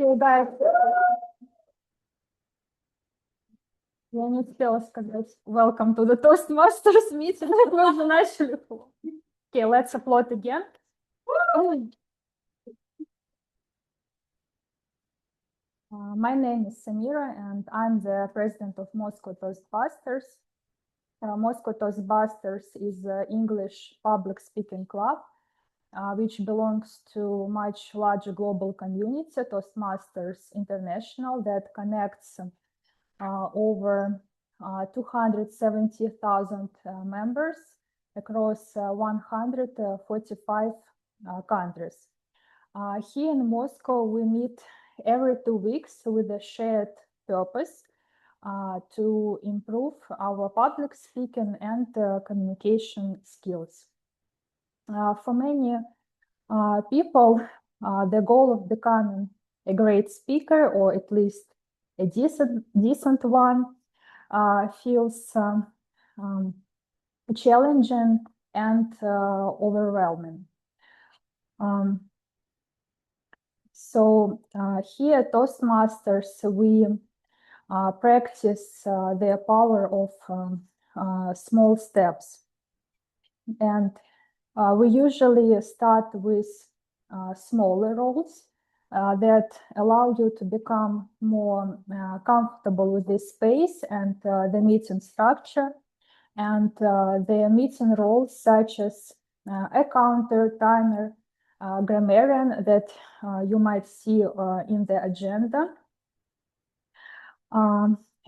Hey guys, я не успела сказать welcome to the Toastmasters meeting. Мы уже начали. Okay, let's applaud again. My name is Samira and I'm the president of Moscow Toastbusters. Moscow Toastbusters is an English public speaking club which belongs to much larger global community, Toastmasters International, that connects over 270,000 members across 145 countries. Here in Moscow, we meet every 2 weeks with a shared purpose to improve our public speaking and communication skills. For many people, the goal of becoming a great speaker, or at least a decent one, feels challenging and overwhelming. So here at Toastmasters, we practice the power of small steps. And we usually start with smaller roles that allow you to become more comfortable with this space and the meeting structure. And the meeting roles such as a counter, timer, grammarian that you might see in the agenda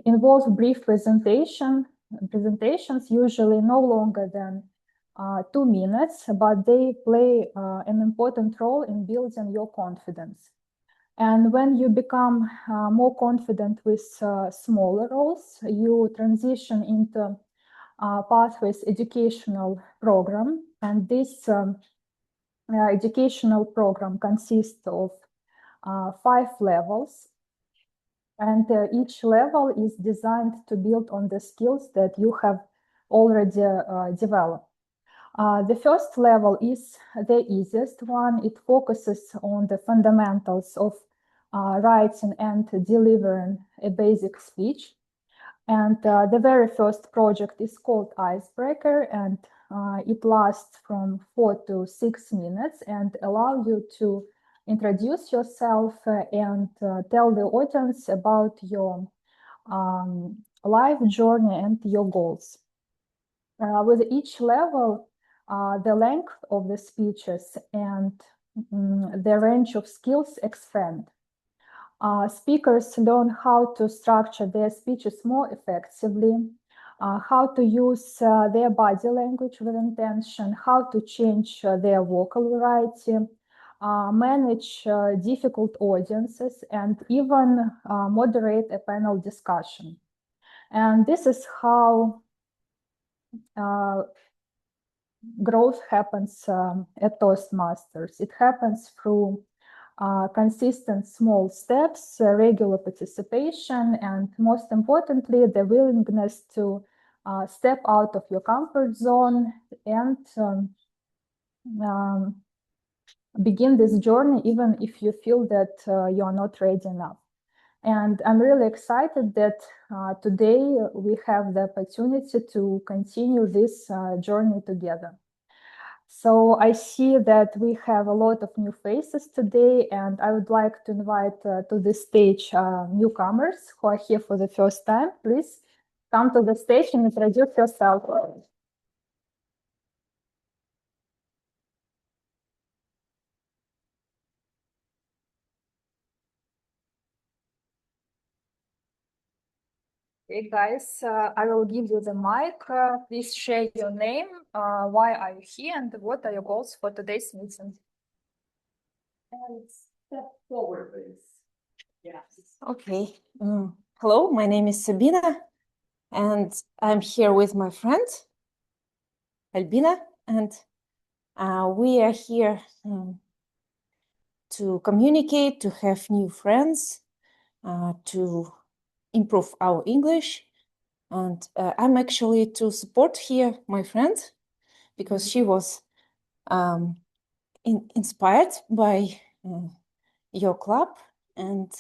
involve brief presentations, usually no longer than 2 minutes, but they play an important role in building your confidence. And when you become more confident with smaller roles, you transition into Pathways educational program. And this educational program consists of 5 levels. And each level is designed to build on the skills that you have already developed. The first level is the easiest one. It focuses on the fundamentals of writing and delivering a basic speech. And the very first project is called Icebreaker, and it lasts from 4 to 6 minutes and allows you to introduce yourself and tell the audience about your life journey and your goals. With each level, the length of the speeches and the range of skills expand. Speakers learn how to structure their speeches more effectively, how to use their body language with intention, how to change their vocal variety, manage difficult audiences, and even moderate a panel discussion. And this is how growth happens at Toastmasters. It happens through consistent small steps, regular participation, and most importantly, the willingness to step out of your comfort zone and begin this journey even if you feel that you are not ready enough. And I'm really excited that today we have the opportunity to continue this journey together. So I see that we have a lot of new faces today, and I would like to invite to the stage newcomers who are here for the first time. Please come to the stage and introduce yourself. Okay, guys, I will give you the mic. Please share your name, why are you here, and what are your goals for today's meeting? And step forward, please. Yes. Okay. Hello, my name is Sabina, and I'm here with my friend, Albina, and we are here to communicate, to have new friends, to improve our English. And I'm actually to support here my friend, because she was inspired by your club And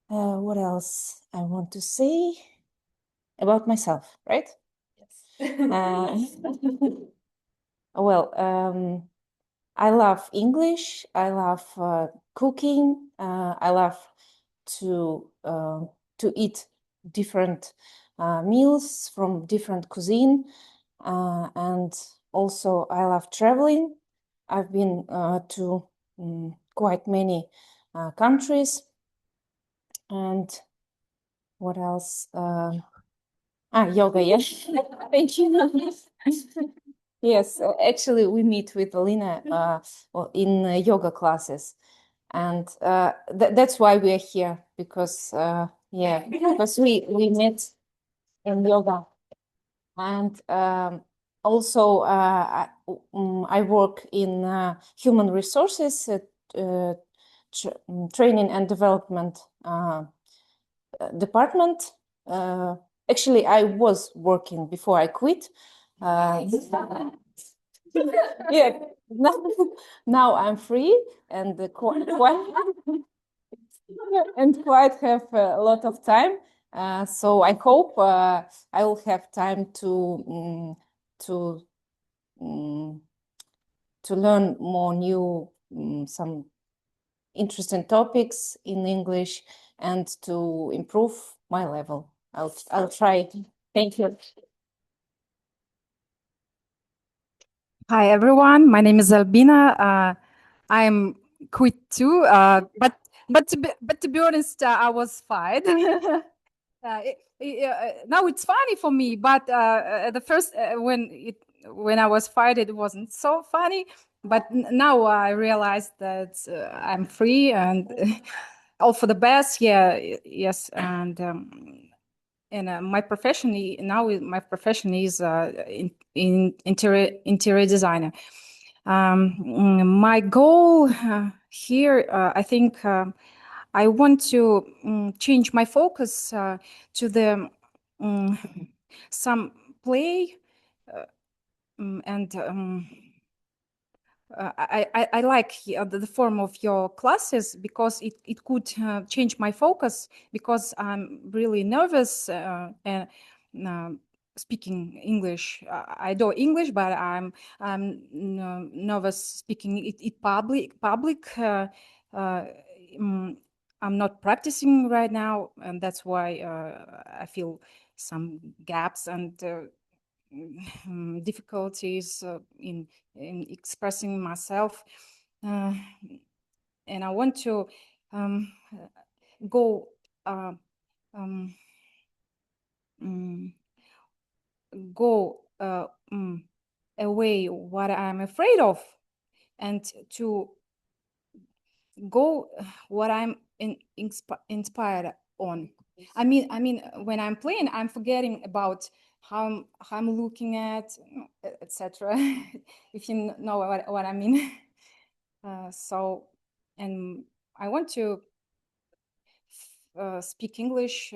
what else I want to say about myself, right? Yes. Well, I love English. I love cooking. I love to eat different meals from different cuisine, and also I love traveling. I've been to quite many countries. And what else? Yoga, yes. Thank you. Yes, actually, we meet with Alina in yoga classes, and that's why we are here, because yeah, because we met in yoga, and also I work in human resources training and development department. Actually, I was working before I quit. Yeah, now I'm free and quite have a lot of time. So I hope I will have time to to learn more new some interesting topics in English and to improve my level. I'll try. Thank you. Hi everyone, my name is Albina. I'm quit too, but to be honest, I was fired. Now it's funny for me, but at the first when I was fired, it wasn't so funny. But now I realized that I'm free and all for the best. Yeah, yes, and my profession my profession is in interior designer. My goal here, I think, I want to change my focus to the some play and I like the form of your classes because it could change my focus, because I'm really nervous and speaking English. I know English, but I'm nervous speaking it public. I'm not practicing right now, and that's why I feel some gaps and difficulties in expressing myself, and I want to go go away what I'm afraid of, and to go what I'm inspired on. I mean, when I'm playing, I'm forgetting about how I'm looking at, etc. If you know what I mean. So, and I want to speak English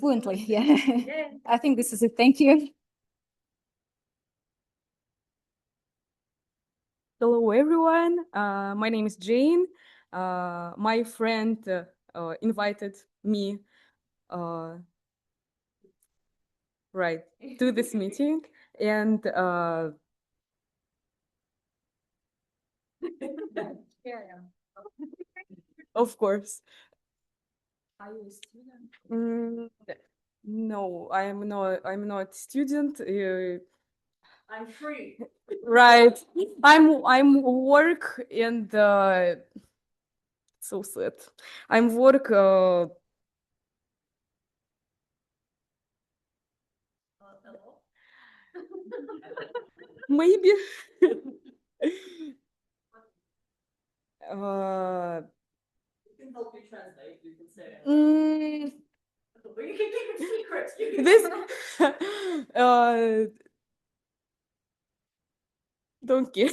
fluently. Yeah, I think this is it. Thank you. Hello, everyone. My name is Jane. My friend invited me right to this meeting, and of course. Are you a student? No, I'm not. I'm not student. I'm free. Right. I'm work and so sad. I'm work. Hello? Maybe. You can help me translate. You can say. Mm, But you can keep it secret. You can this don't care.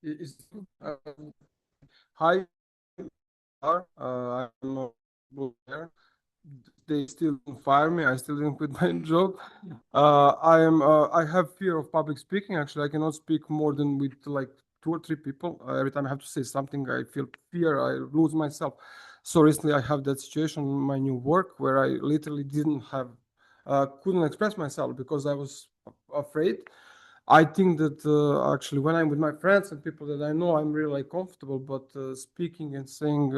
Is hi, I'm a player. they still didn't fire me. I still didn't quit my job. I have fear of public speaking. Actually, I cannot speak more than with like 2 or 3 people. Every time I have to say something, I feel fear. I lose myself. So recently, I have that situation in my new work where I literally didn't have, couldn't express myself because I was afraid. I think that actually when I'm with my friends and people that I know, I'm really like comfortable. But speaking and saying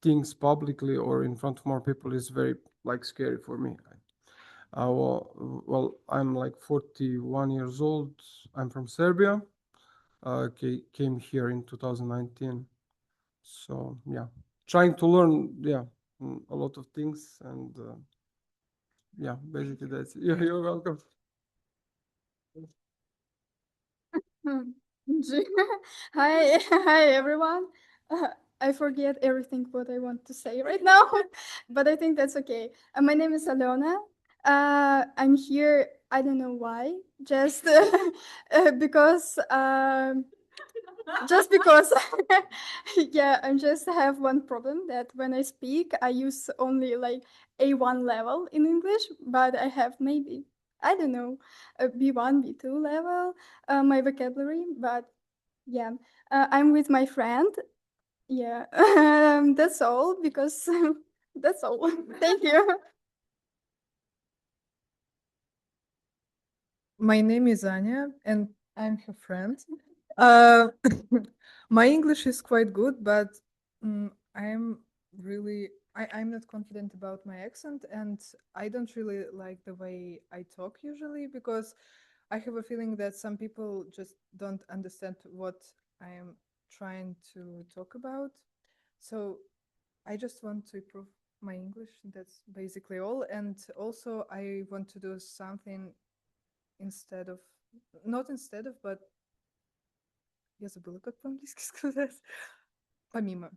things publicly or in front of more people is very like scary for me. Well, I'm like 41 years old. I'm from Serbia. Came here in 2019. So yeah, trying to learn a lot of things and yeah, basically that's it. You're welcome. Hi, hi everyone. I forget everything what I want to say right now, but I think that's okay. My name is Alona. I'm here. I don't know why. Just because. Just because. Yeah, I just have one problem that when I speak, I use only like A1 level in English, but I have maybe I don't know a B1, B2 level my vocabulary, but yeah, I'm with my friend. Yeah, that's all because that's all. Thank you. My name is Anya, and I'm her friend. Uh, my English is quite good, but I'm I'm not confident about my accent, and I don't really like the way I talk usually because I have a feeling that some people just don't understand what I am trying to talk about. So I just want to improve my English. That's basically all. And also, I want to do something instead of, not instead of, but я забыла, как по-английски сказать. Помимо.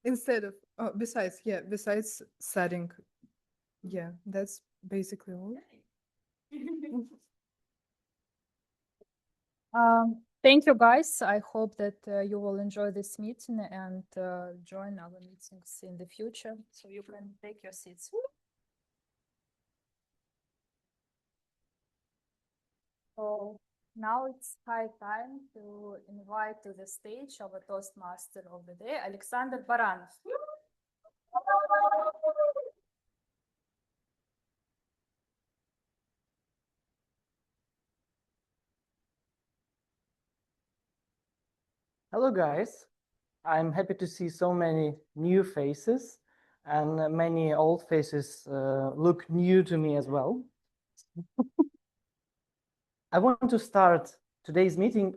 Instead of, oh, besides studying. Yeah, that's basically all. Thank you, guys. I hope that you will enjoy this meeting and join our meetings in the future. So you can take your seats. So now it's high time to invite to the stage our Toastmaster of the day, Alexander Baranov. Hello, guys. I'm happy to see so many new faces, and many old faces look new to me as well. I want to start today's meeting.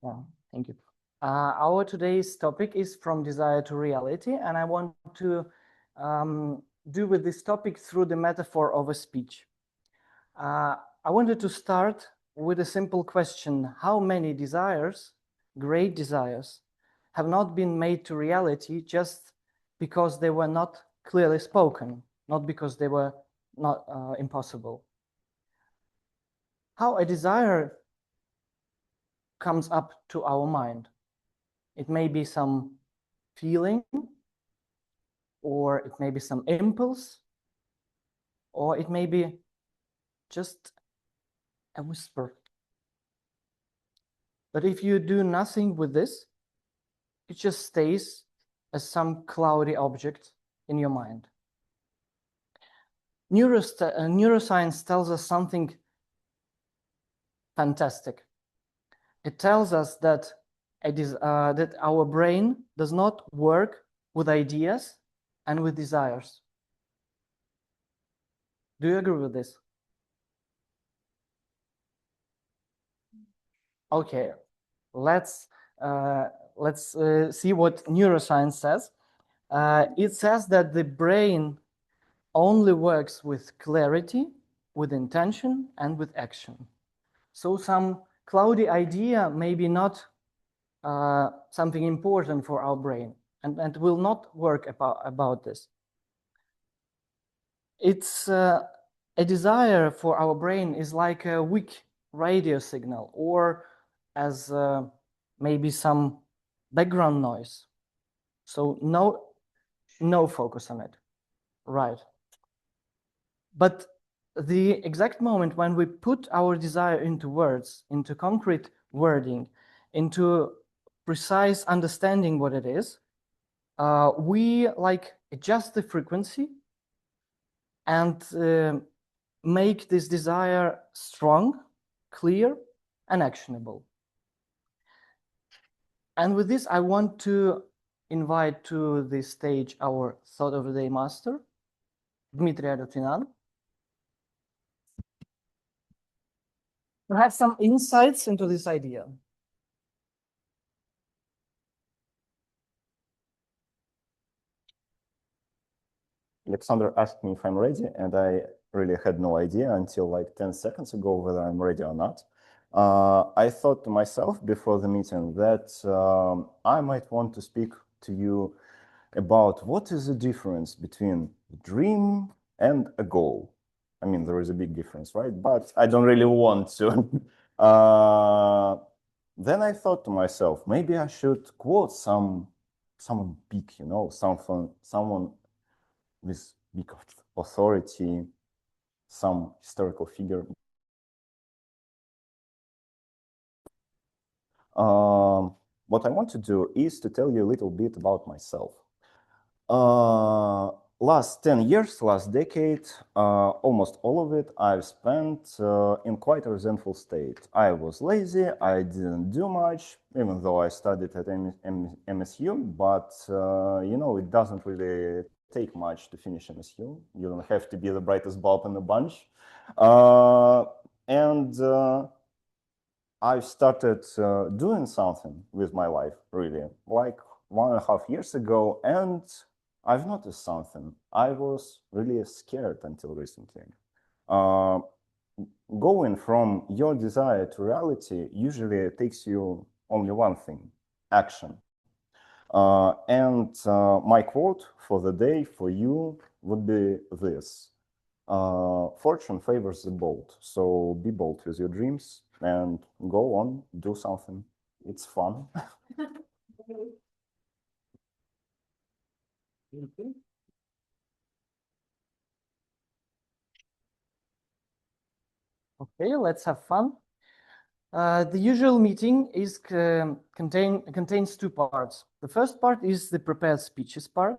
Yeah, thank you. Our today's topic is from desire to reality, and I want to do with this topic through the metaphor of a speech. I wanted to start with a simple question: how many desires, great desires, have not been made to reality just because they were not clearly spoken, not because they were not impossible? How a desire comes up to our mind. It may be some feeling, or it may be some impulse, or it may be just a whisper. But if you do nothing with this, it just stays as some cloudy object in your mind. Neuroscience tells us something fantastic. It tells us that that our brain does not work with ideas and with desires. Do you agree with this? Okay, let's see what neuroscience says. It says that the brain only works with clarity, with intention, and with action. So some cloudy idea may be not something important for our brain, and will not work about this. It's a desire for our brain is like a weak radio signal, or as maybe some background noise. So no focus on it. Right. But the exact moment when we put our desire into words, into concrete wording, into precise understanding what it is, we like adjust the frequency and make this desire strong, clear, and actionable. And with this, I want to invite to the stage our Thought of the Day master, Dmitry Adotvinan, to have some insights into this idea. Alexander asked me if I'm ready, and I really had no idea until like 10 seconds ago whether I'm ready or not. I thought to myself before the meeting that I might want to speak to you about what is the difference between a dream and a goal. I mean, there is a big difference, right? But I don't really want to. Then I thought to myself, maybe I should quote someone big, you know, someone with big authority, some historical figure. What I want to do is to tell you a little bit about myself. Last 10 years, last decade, almost all of it I've spent in quite a resentful state. I was lazy, I didn't do much, even though I studied at MSU, but you know, it doesn't really take much to finish MSU. You don't have to be the brightest bulb in the bunch. I've started doing something with my life, really, like 1.5 years ago, and I've noticed something. I was really scared until recently. Going from your desire to reality usually takes you only one thing, action. My quote for the day for you would be this. Fortune favors the bold, so be bold with your dreams and go on, do something. It's fun. Okay, let's have fun. The usual meeting is contains two parts. The first part is the prepared speeches part,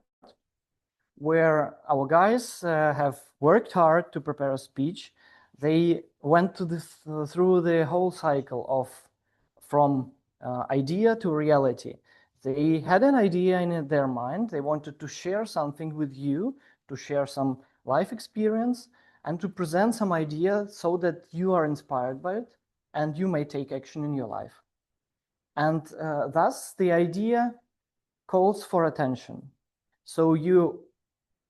where our guys have worked hard to prepare a speech. They went through the whole cycle of from idea to reality. They had an idea in their mind. They wanted to share something with you, to share some life experience, and to present some idea so that you are inspired by it and you may take action in your life. And thus, the idea calls for attention. So you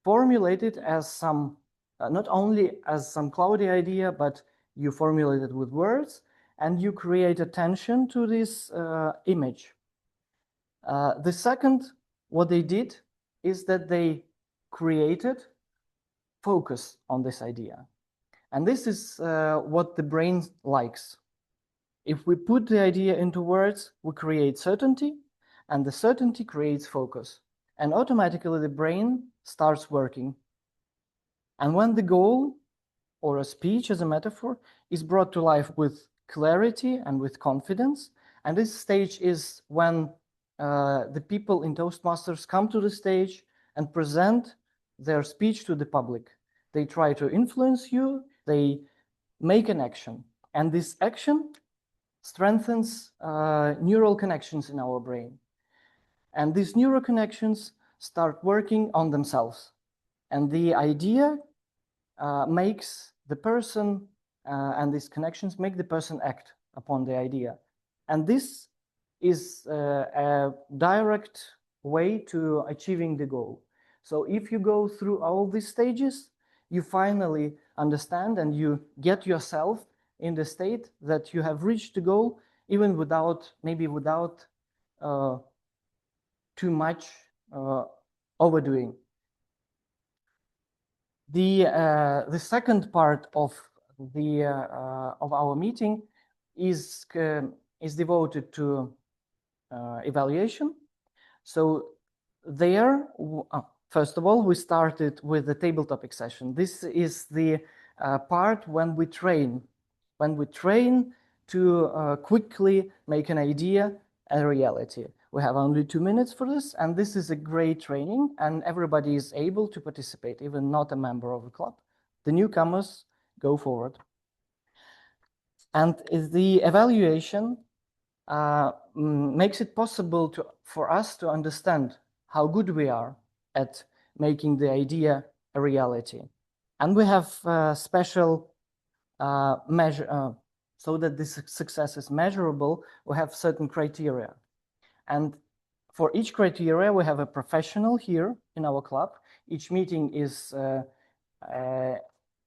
formulate it as some, not only as some cloudy idea, but you formulate it with words and you create attention to this image. The second, what they did is that they created focus on this idea. And this is what the brain likes. If we put the idea into words, we create certainty, and the certainty creates focus. And automatically the brain starts working. And when the goal, or a speech as a metaphor, is brought to life with clarity and with confidence, and this stage is when the people in Toastmasters come to the stage and present their speech to the public. They try to influence you, they make an action, and this action strengthens neural connections in our brain. And these neural connections start working on themselves. And the idea makes the person, and these connections make the person act upon the idea. And this is a direct way to achieving the goal. So if you go through all these stages, you finally understand and you get yourself in the state that you have reached the goal, even without, maybe without too much overdoing. The second part of our meeting is devoted to evaluation. So there, first of all, we started with the table topic session. This is the part when we train to quickly make an idea a reality. We have only 2 minutes for this, and this is a great training, and everybody is able to participate, even not a member of the club. The newcomers go forward. And the evaluation makes it possible for us to understand how good we are at making the idea a reality. And we have special measure, so that this success is measurable, we have certain criteria. And for each criteria, we have a professional here in our club. Each meeting is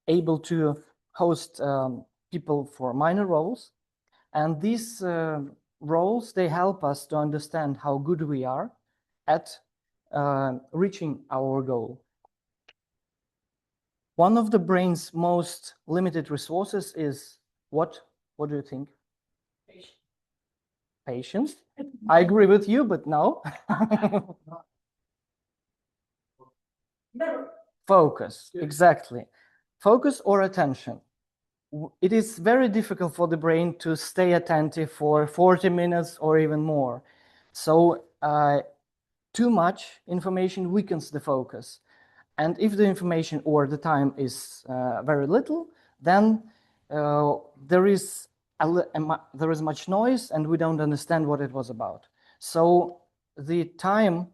able to host people for minor roles. And these roles, they help us to understand how good we are at reaching our goal. One of the brain's most limited resources is what? What do you think? Patience. I agree with you, but no. Focus, exactly. Focus or attention. It is very difficult for the brain to stay attentive for 40 minutes or even more. So too much information weakens the focus. And if the information or the time is very little, then there is much noise and we don't understand what it was about. So the time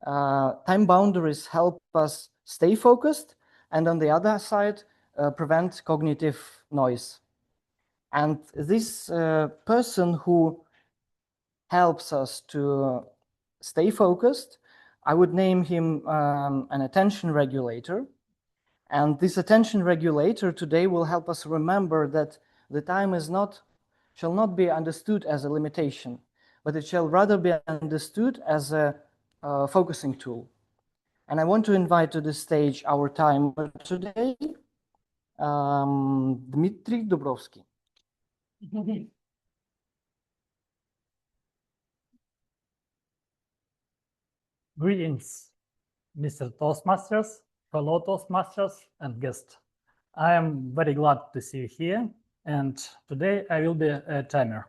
boundaries help us stay focused, and on the other side, prevent cognitive noise. And this person who helps us to stay focused, I would name him an attention regulator. And this attention regulator today will help us remember that the time shall not be understood as a limitation, but it shall rather be understood as a focusing tool. And I want to invite to the stage our timer today, Dmitry Dubrovsky. Greetings, Mr. Toastmasters, fellow Toastmasters, and guests. I am very glad to see you here, and today I will be a timer.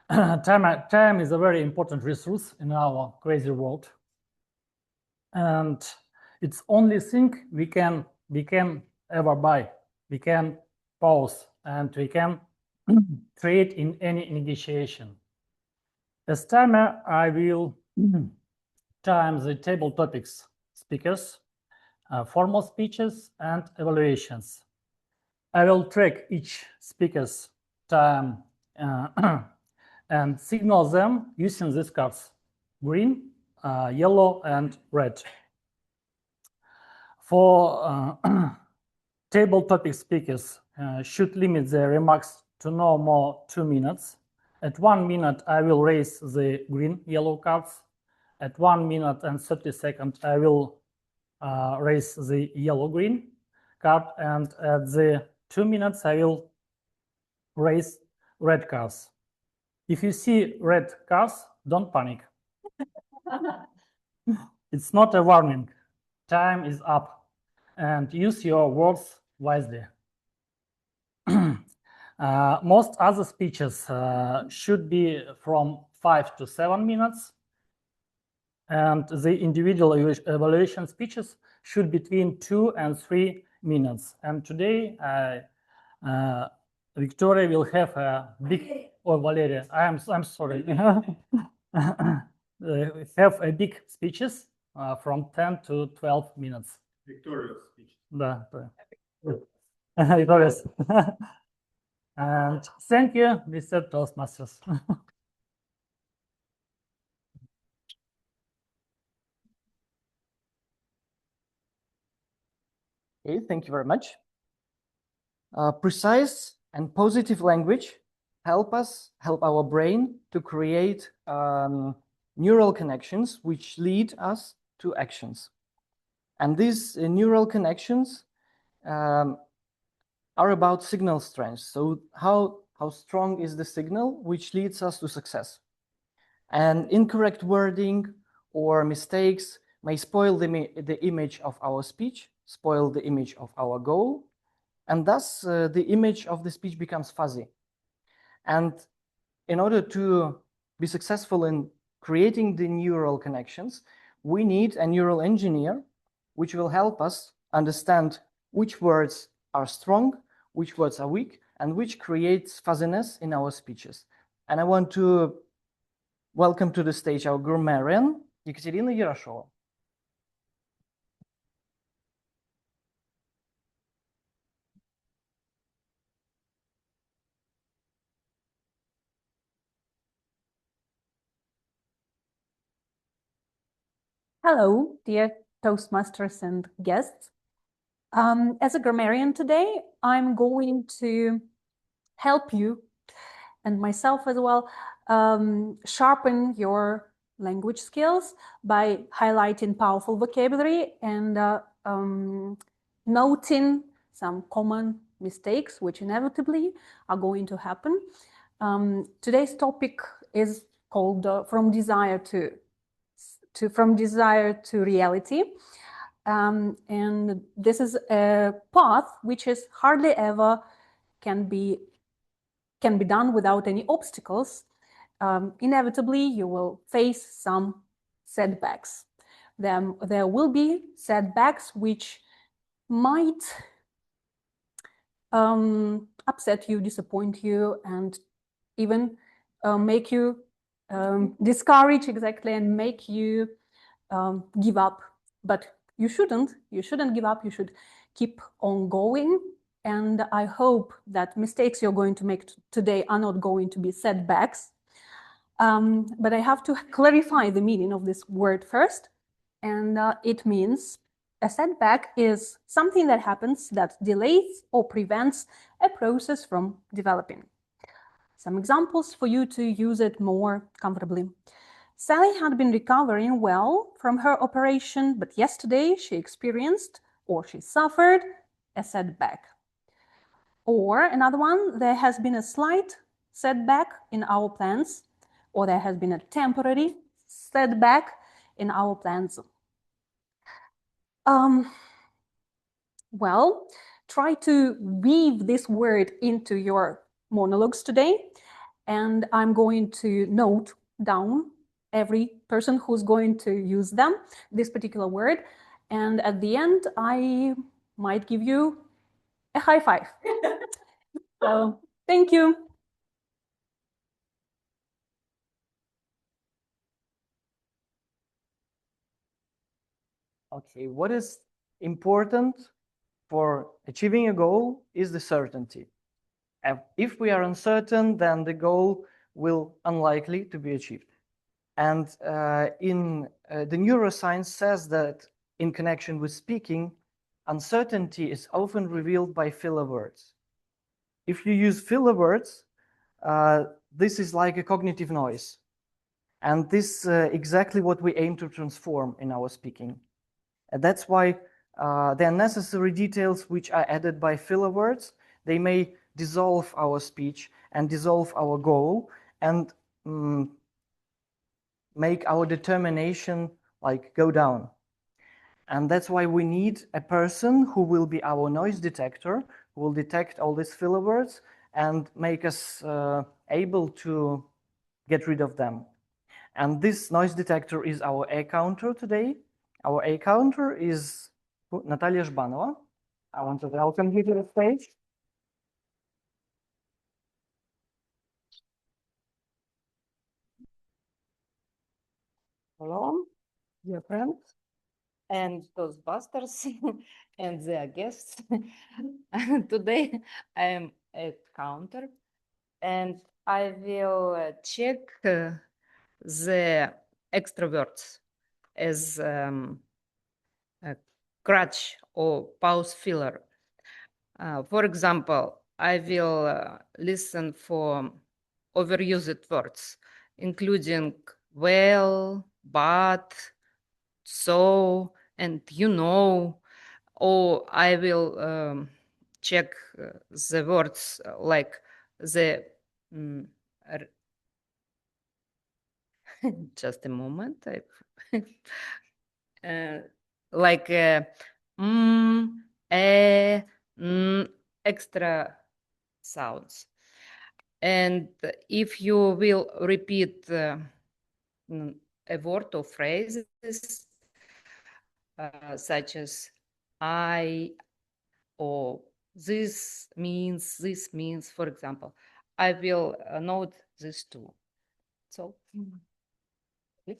Time is a very important resource in our crazy world, and it's only thing we can ever buy. We can pause and we can trade in any negotiation. As timer, I will time the table topics, speakers, formal speeches, and evaluations. I will track each speaker's time and signal them using these cards: green, yellow, and red. For table topic speakers should limit their remarks to no more 2 minutes. At 1 minute, I will raise the green yellow cards. At 1 minute and 30 seconds, I will raise the yellow green card. And at the 2 minutes, I will raise red cards. If you see red cards, don't panic. It's not a warning. Time is up, and use your words wisely. Most other speeches should be from 5 to 7 minutes, and the individual evaluation speeches should be between 2 and 3 minutes. And today, Victoria will have a big, or Valeria, I'm sorry, have a big speeches from 10 to 12 minutes. Victoria's speech. Да, Victoria's. And thank you, Mr. Toastmasters. Okay, thank you very much. Precise and positive language help our brain to create neural connections which lead us to actions. And these neural connections are about signal strength. So how strong is the signal which leads us to success? And incorrect wording or mistakes may spoil the image of our speech, spoil the image of our goal, and thus the image of the speech becomes fuzzy. And in order to be successful in creating the neural connections, we need a neural engineer which will help us understand which words are strong, which words are weak, and which creates fuzziness in our speeches. And I want to welcome to the stage our grammarian, Екатерина Yarashova. Hello, dear Toastmasters and guests. As a grammarian today, I'm going to help you and myself as well sharpen your language skills by highlighting powerful vocabulary and noting some common mistakes which inevitably are going to happen. Today's topic is called From Desire to Reality. And this is a path which is hardly ever can be done without any obstacles. Inevitably, you will face some setbacks. There will be setbacks which might upset you, disappoint you, and even make you discourage, exactly, and make you give up. But you shouldn't give up. You should keep on going. And I hope that mistakes you're going to make today are not going to be setbacks. But I have to clarify the meaning of this word first. And it means a setback is something that happens that delays or prevents a process from developing. Some examples for you to use it more comfortably. Sally had been recovering well from her operation, but yesterday she experienced or she suffered a setback. Or another one, there has been a slight setback in our plans, or there has been a temporary setback in our plans. Well, try to weave this word into your monologues today, and I'm going to note down every person who's going to use them, this particular word, and at the end I might give you a high five. So thank you. Okay, what is important for achieving a goal is the certainty. If we are uncertain, then the goal will unlikely to be achieved. And the neuroscience says that in connection with speaking, uncertainty is often revealed by filler words. If you use filler words, this is like a cognitive noise. And this is exactly what we aim to transform in our speaking. And that's why the unnecessary details which are added by filler words, they may dissolve our speech and dissolve our goal and make our determination like go down. And that's why we need a person who will be our noise detector, who will detect all these filler words and make us able to get rid of them. And this noise detector is our A counter today. Our A counter is Natalia Zhbanova. I want to welcome you to the stage. Hello, dear friends and Toastbusters and their guests. Today I am at counter and I will check the extroverts as a crutch or pause filler. For example, I will listen for overused words, including well, but, so, and you know, or I will check the words like the Just a moment. Like extra sounds. And if you will repeat a word or phrases such as I or this means, for example, I will note this too. So, yes.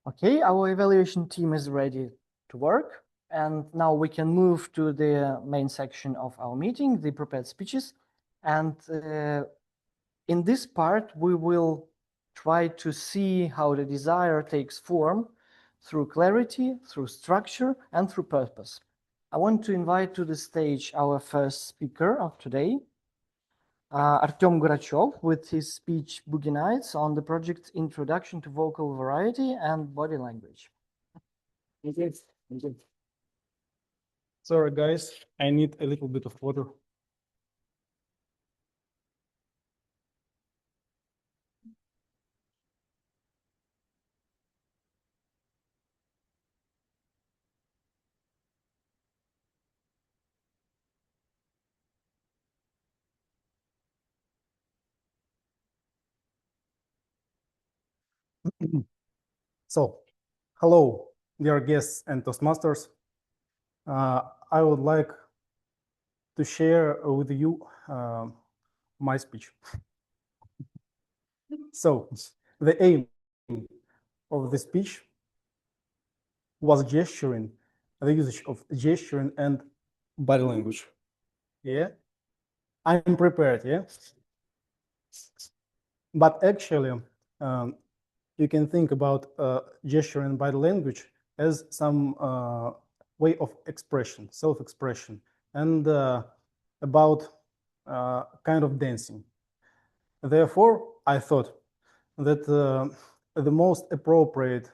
Okay, our evaluation team is ready to work. And now we can move to the main section of our meeting, the prepared speeches. And in this part, we will try to see how the desire takes form through clarity, through structure, and through purpose. I want to invite to the stage our first speaker of today, Artem Gurachov, with his speech Boogie Nights on the project Introduction to Vocal Variety and Body Language. Sorry, guys, I need a little bit of water. So, hello, dear guests and Toastmasters. I would like to share with you my speech. So, the aim of the speech was gesturing, the usage of gesturing and body language. Yeah, I'm prepared, yeah? But actually, you can think about gesture and body language as some way of expression, self-expression, and about kind of dancing. Therefore, I thought that the most appropriate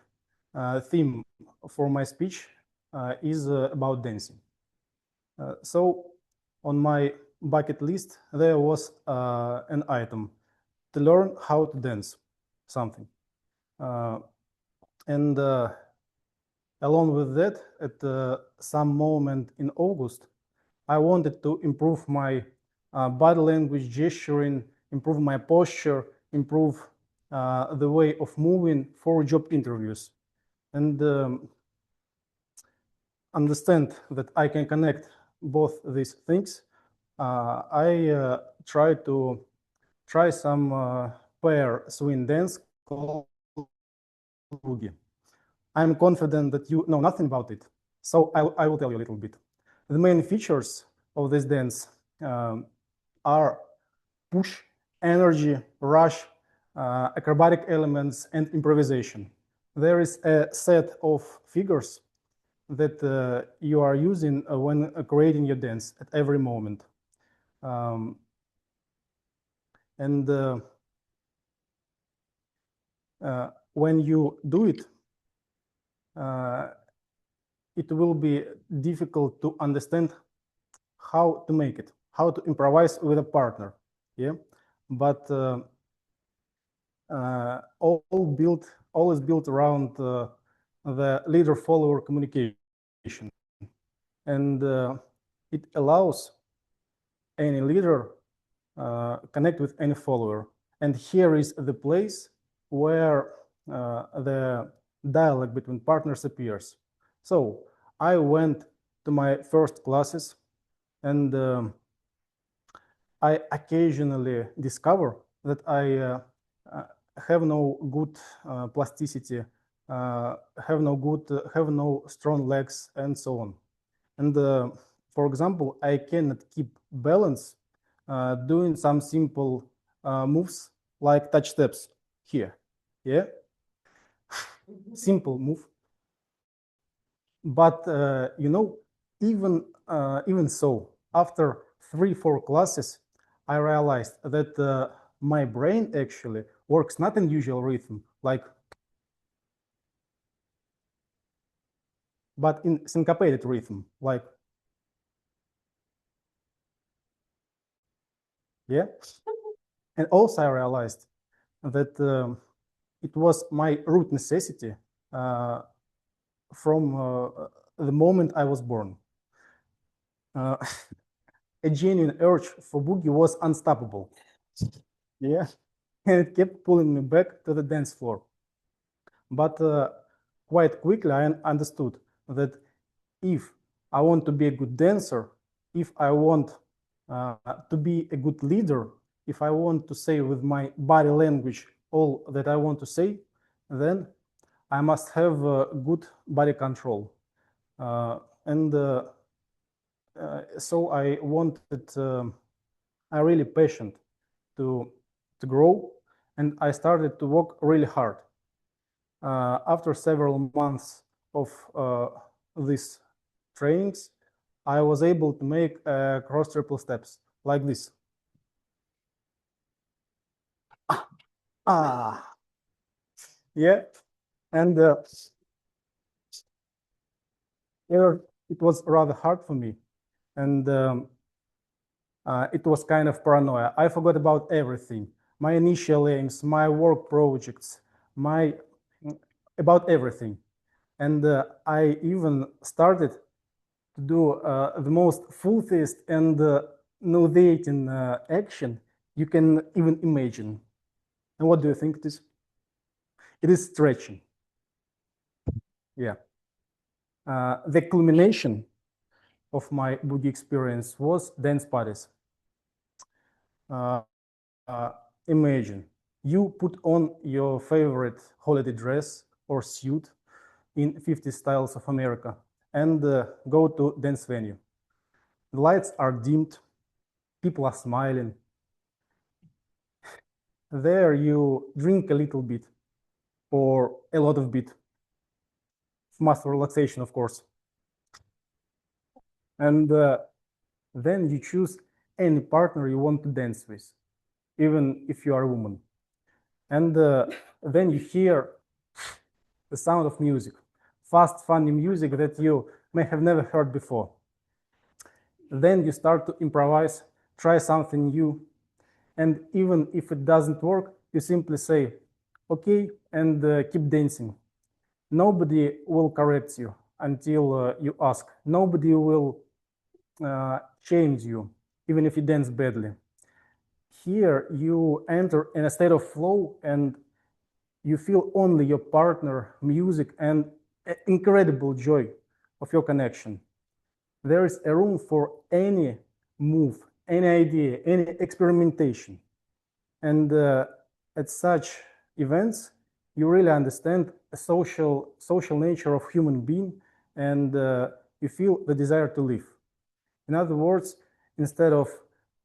theme for my speech is about dancing. So on my bucket list, there was an item to learn how to dance something. And along with that, at some moment in August, I wanted to improve my body language, gesturing, improve my posture, improve the way of moving for job interviews, and understand that I can connect both these things. I try some pair swing dance called boogie. I'm confident that you know nothing about it, so I will tell you a little bit. The main features of this dance are push, energy, rush, acrobatic elements, and improvisation. There is a set of figures that you are using when creating your dance at every moment. And when you do it, it will be difficult to understand how to make it, how to improvise with a partner. Yeah, but all is built around the leader-follower communication, and it allows any leader connect with any follower. And here is the place where the dialogue between partners appears. So I went to my first classes, and I occasionally discover that I have no good plasticity, have no strong legs, and so on. And for example, I cannot keep balance doing some simple moves like touch steps here. Yeah, simple move. But you know, even so, after 3-4 classes, I realized that my brain actually works not in usual rhythm, but in syncopated rhythm, like. Yeah. And also I realized that it was my root necessity from the moment I was born. A genuine urge for boogie was unstoppable. Yeah. And it kept pulling me back to the dance floor. But quite quickly I understood that if I want to be a good dancer, if I want to be a good leader, if I want to say with my body language all that I want to say, then I must have good body control. So I wanted, I really passionate to grow, and I started to work really hard. After several months of these trainings, I was able to make cross triple steps like this. Yeah, and it was rather hard for me, and it was kind of paranoia. I forgot about everything: my initial aims, my work projects, about everything, and I even started to do the most filthiest and nauseating action you can even imagine. And what do you think it is? It is stretching. Yeah. The culmination of my boogie experience was dance parties. Imagine you put on your favorite holiday dress or suit in 50 styles of America and go to dance venue. The lights are dimmed, people are smiling. There you drink a little bit or a lot of bit. Muscle relaxation, of course. And then you choose any partner you want to dance with, even if you are a woman. And then you hear the sound of music, fast, funny music that you may have never heard before. Then you start to improvise, try something new. And even if it doesn't work, you simply say, okay, and keep dancing. Nobody will correct you until you ask. Nobody will change you, even if you dance badly. Here you enter in a state of flow and you feel only your partner, music, and incredible joy of your connection. There is a room for any move, any idea, any experimentation. And at such events, you really understand the social nature of human being, and you feel the desire to live. In other words, instead of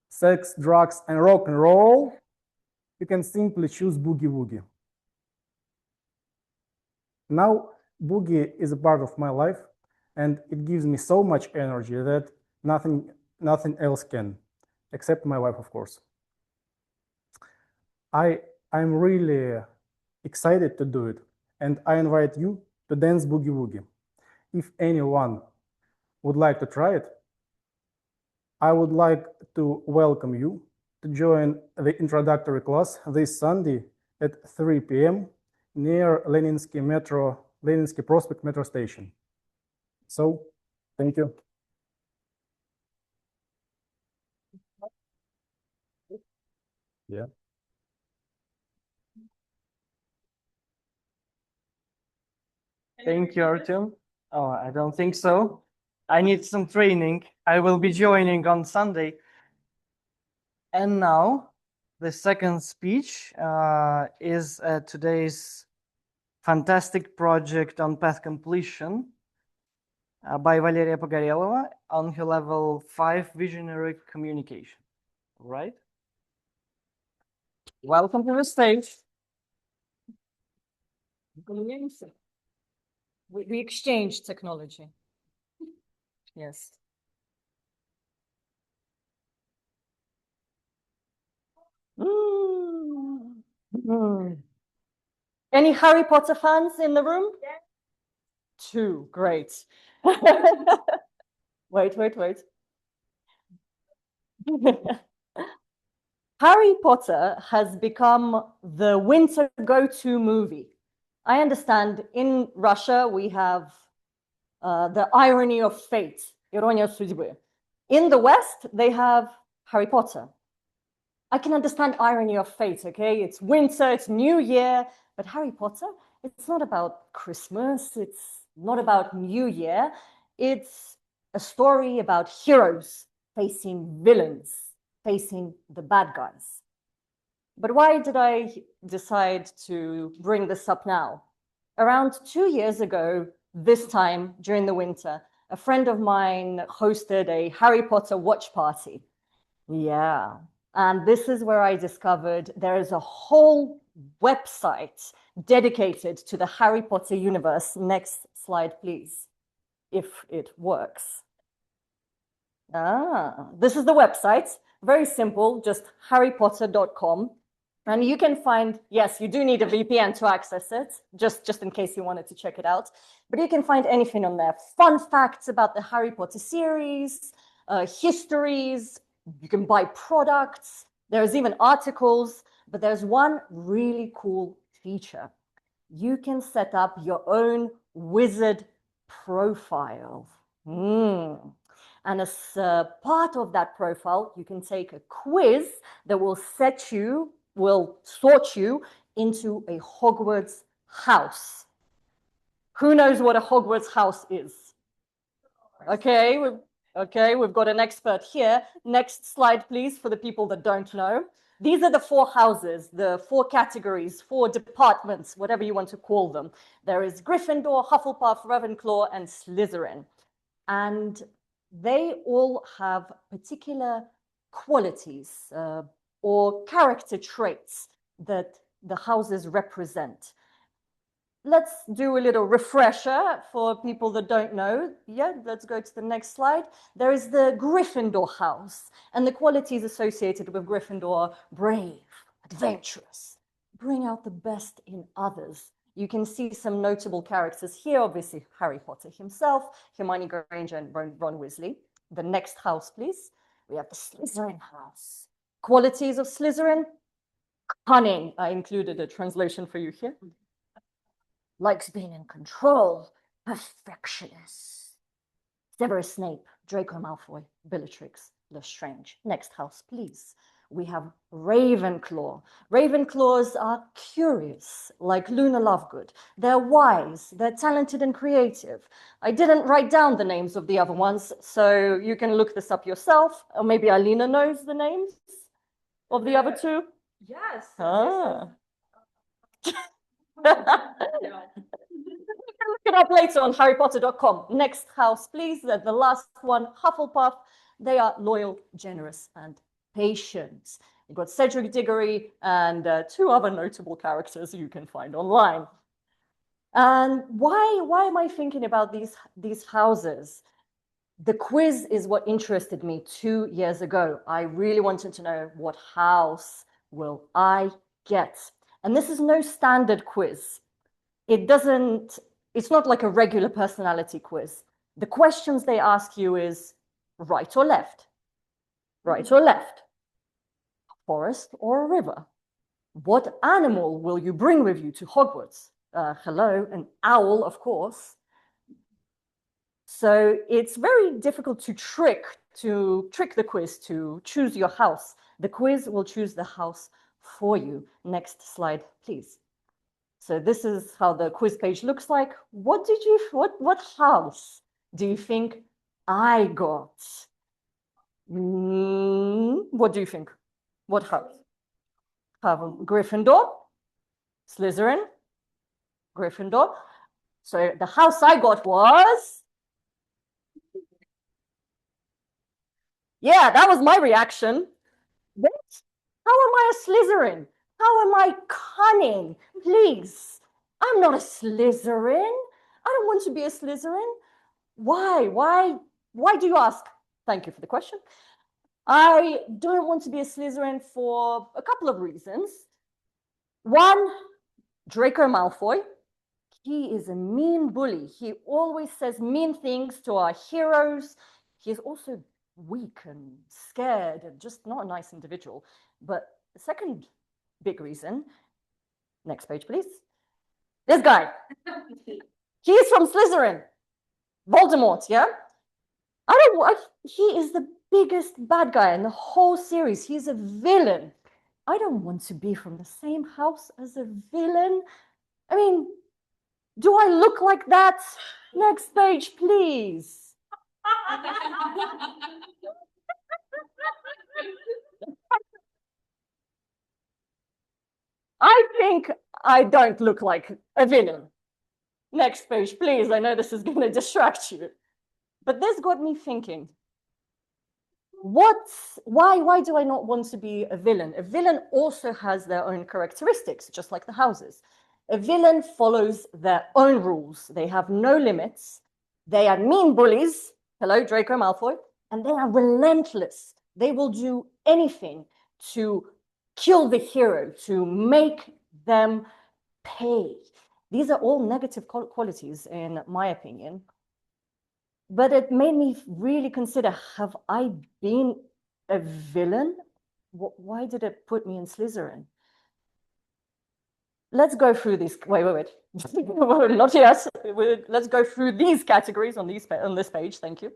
sex, drugs, and rock and roll, you can simply choose boogie woogie. Now, boogie is a part of my life, and it gives me so much energy that nothing else can, except my wife, of course. I'm really excited to do it, and I invite you to dance boogie woogie. If anyone would like to try it, I would like to welcome you to join the introductory class this Sunday at 3 p.m. near Leninsky Prospect Metro Station. So, thank you. Yeah. Thank you, Artyom. Oh, I don't think so. I need some training. I will be joining on Sunday. And now, the second speech is today's fantastic project on path completion by Valeria Pogorelova on her level 5 visionary communication. Right? Welcome to the stage. We exchange technology. Yes. Any Harry Potter fans in the room? Two, great. Wait. Harry Potter has become the winter go-to movie. I understand in Russia we have the irony of fate, ironia судьбы. In the West, they have Harry Potter. I can understand irony of fate, okay? It's winter, it's New Year, but Harry Potter, it's not about Christmas, it's not about New Year. It's a story about heroes facing villains, facing the bad guys. But why did I decide to bring this up now? Around 2 years ago, this time during the winter, a friend of mine hosted a Harry Potter watch party. Yeah. And this is where I discovered there is a whole website dedicated to the Harry Potter universe. Next slide, please, if it works. This is the website. Very simple, just harrypotter.com. And you can find, yes, you do need a VPN to access it, just in case you wanted to check it out. But you can find anything on there. Fun facts about the Harry Potter series, histories, you can buy products. There's even articles, but there's one really cool feature. You can set up your own wizard profile. And as part of that profile, you can take a quiz that will sort you into a Hogwarts house. Who knows what a Hogwarts house is? Okay, we've got an expert here. Next slide, please, for the people that don't know. These are the 4 houses, the 4 categories, 4 departments, whatever you want to call them. There is Gryffindor, Hufflepuff, Ravenclaw, and Slytherin. And they all have particular qualities or character traits that the houses represent. Let's do a little refresher for people that don't know. Yeah, let's go to the next slide. There is the Gryffindor house, and the qualities associated with Gryffindor: brave, adventurous, bring out the best in others. You can see some notable characters here, obviously Harry Potter himself, Hermione Granger, and Ron Weasley. The next house, please. We have the Slytherin house. Qualities of Slytherin: cunning. I included a translation for you here. Likes being in control, perfectionist. Severus Snape, Draco Malfoy, Bellatrix Lestrange. Next house, please. We have Ravenclaw. Ravenclaws are curious, like Luna Lovegood. They're wise, they're talented and creative. I didn't write down the names of the other ones, so you can look this up yourself. Or maybe Alina knows the names of the other 2? Yes. Look it up later on harrypotter.com. Next house, please. The last one, Hufflepuff. They are loyal, generous, and patient. You've got Cedric Diggory and 2 other notable characters you can find online. And why am I thinking about these houses? The quiz is what interested me 2 years ago. I really wanted to know, what house will I get? And this is no standard quiz. It's not like a regular personality quiz. The questions they ask you is right or left, right or left, forest or a river. What animal will you bring with you to Hogwarts? Hello, an owl, of course. So it's very difficult to trick the quiz to choose your house. The quiz will choose the house for you. Next slide, please. So this is how the quiz page looks like. What house do you think I got? What do you think? What house? Gryffindor, Slytherin, Gryffindor. So the house I got was, yeah, that was my reaction. What? How am I a Slytherin? How am I cunning? Please, I'm not a Slytherin. I don't want to be a Slytherin. Why? Why do you ask? Thank you for the question. I don't want to be a Slytherin for a couple of reasons. One, Draco Malfoy. He is a mean bully. He always says mean things to our heroes. He is also weak and scared and just not a nice individual. But the second big reason, next page, please. This guy. He's from Slytherin. Voldemort, yeah? He is the biggest bad guy in the whole series. He's a villain. I don't want to be from the same house as a villain. I mean, do I look like that? Next page, please. I think I don't look like a villain. Next page, please. I know this is going to distract you. But this got me thinking. Why do I not want to be a villain? A villain also has their own characteristics, just like the houses. A villain follows their own rules. They have no limits. They are mean bullies. Hello, Draco Malfoy. And they are relentless. They will do anything to kill the hero, to make them pay. These are all negative qualities, in my opinion. But it made me really consider, have I been a villain? Why did it put me in Slytherin? Let's go through these. Wait. Not yet. Let's go through these categories on this page. Thank you.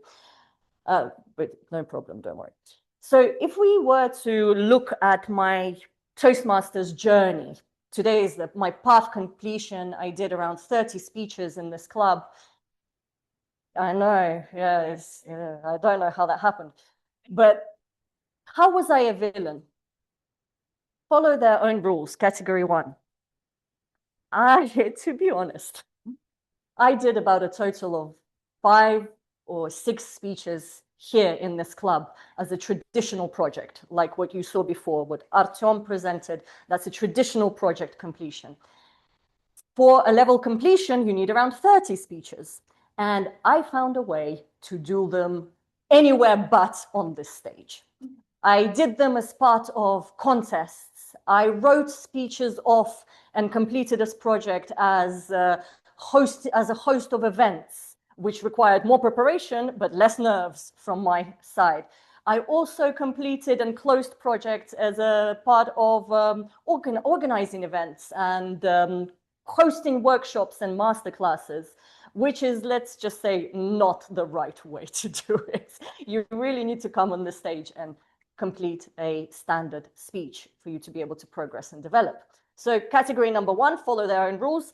But no problem, don't worry. So if we were to look at my Toastmasters journey, today is my path completion. I did around 30 speeches in this club. I know, yeah, I don't know how that happened. But how was I a villain? Follow their own rules, category 1. To be honest, I did about a total of 5 or 6 speeches here in this club as a traditional project, like what you saw before, what Artyom presented. That's a traditional project completion. For a level completion, you need around 30 speeches. And I found a way to do them anywhere but on this stage. I did them as part of contests. I wrote speeches off and completed this project as a host of events, which required more preparation, but less nerves from my side. I also completed and closed projects as a part of organizing events and hosting workshops and masterclasses, which is, let's just say, not the right way to do it. You really need to come on the stage and complete a standard speech for you to be able to progress and develop. So category number 1, follow their own rules.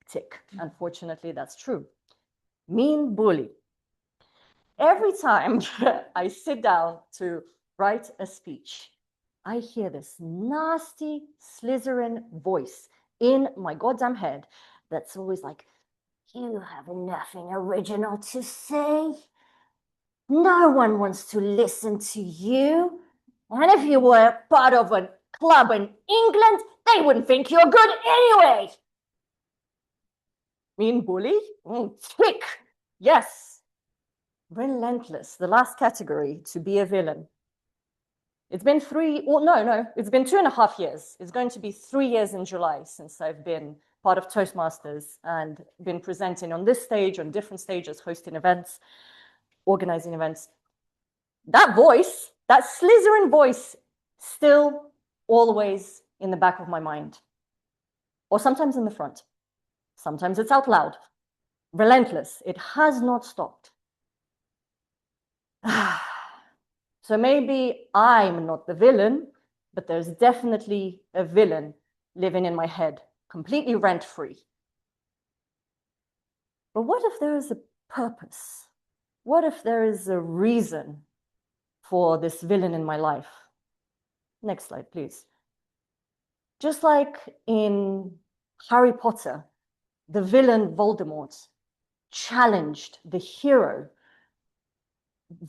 Tick. Unfortunately, that's true. Mean bully. Every time I sit down to write a speech, I hear this nasty Slytherin voice in my goddamn head that's always like, you have nothing original to say. No one wants to listen to you. And if you were part of a club in England, they wouldn't think you're good anyway. Mean bully? Tick. Yes. Relentless, the last category, to be a villain. It's been it's been 2.5 years. It's going to be 3 years in July since I've been part of Toastmasters and been presenting on this stage, on different stages, hosting events, organizing events. That voice, that Slytherin voice, still always in the back of my mind. Or sometimes in the front. Sometimes it's out loud. Relentless. It has not stopped. So maybe I'm not the villain, but there's definitely a villain living in my head, completely rent-free. But what if there is a purpose? What if there is a reason for this villain in my life? Next slide, please. Just like in Harry Potter, the villain Voldemort challenged the hero.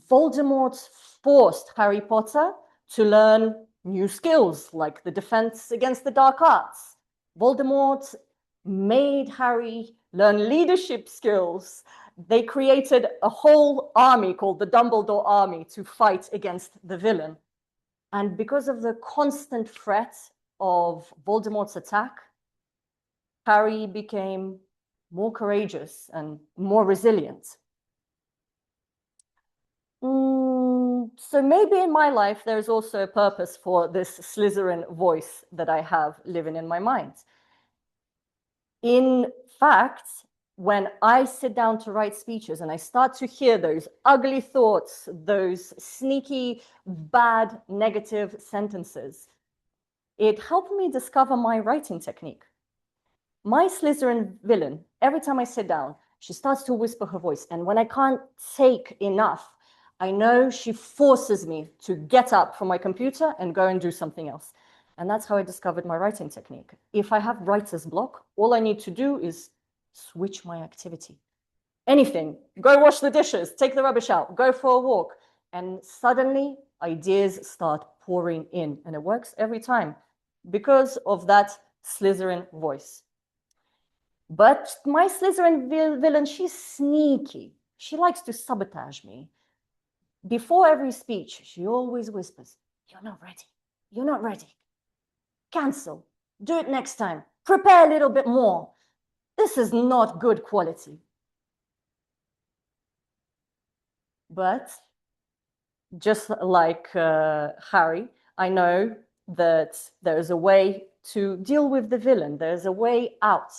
Voldemort forced Harry Potter to learn new skills, like the defense against the dark arts. Voldemort made Harry learn leadership skills. They created a whole army called the Dumbledore Army to fight against the villain. And because of the constant threat of Voldemort's attack, Harry became more courageous and more resilient. So maybe in my life, there's also a purpose for this Slytherin voice that I have living in my mind. In fact, when I sit down to write speeches and I start to hear those ugly thoughts, those sneaky, bad, negative sentences, it helped me discover my writing technique. My Slytherin villain, every time I sit down, she starts to whisper her voice. And when I can't take enough, I know she forces me to get up from my computer and go and do something else. And that's how I discovered my writing technique. If I have writer's block, all I need to do is switch my activity. Anything, go wash the dishes, take the rubbish out, go for a walk. And suddenly ideas start pouring in. And it works every time because of that Slytherin voice. But my Slytherin villain, she's sneaky. She likes to sabotage me. Before every speech, she always whispers, "You're not ready. You're not ready. Cancel. Do it next time. Prepare a little bit more. This is not good quality." But just like Harry, I know that there is a way to deal with the villain. There's a way out.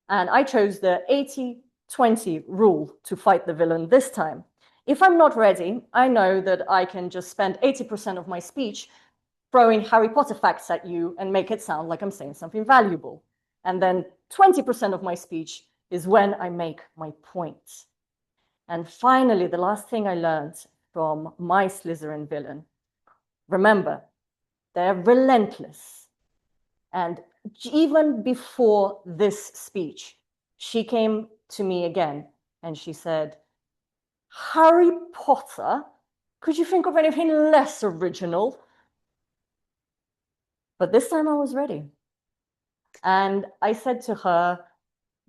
And I chose the 80-20 rule to fight the villain this time. If I'm not ready, I know that I can just spend 80% of my speech throwing Harry Potter facts at you and make it sound like I'm saying something valuable. And then 20% of my speech is when I make my point. And finally, the last thing I learned from my Slytherin villain, remember, they're relentless. And even before this speech, she came to me again and she said, "Harry Potter, could you think of anything less original?" But this time I was ready. And I said to her,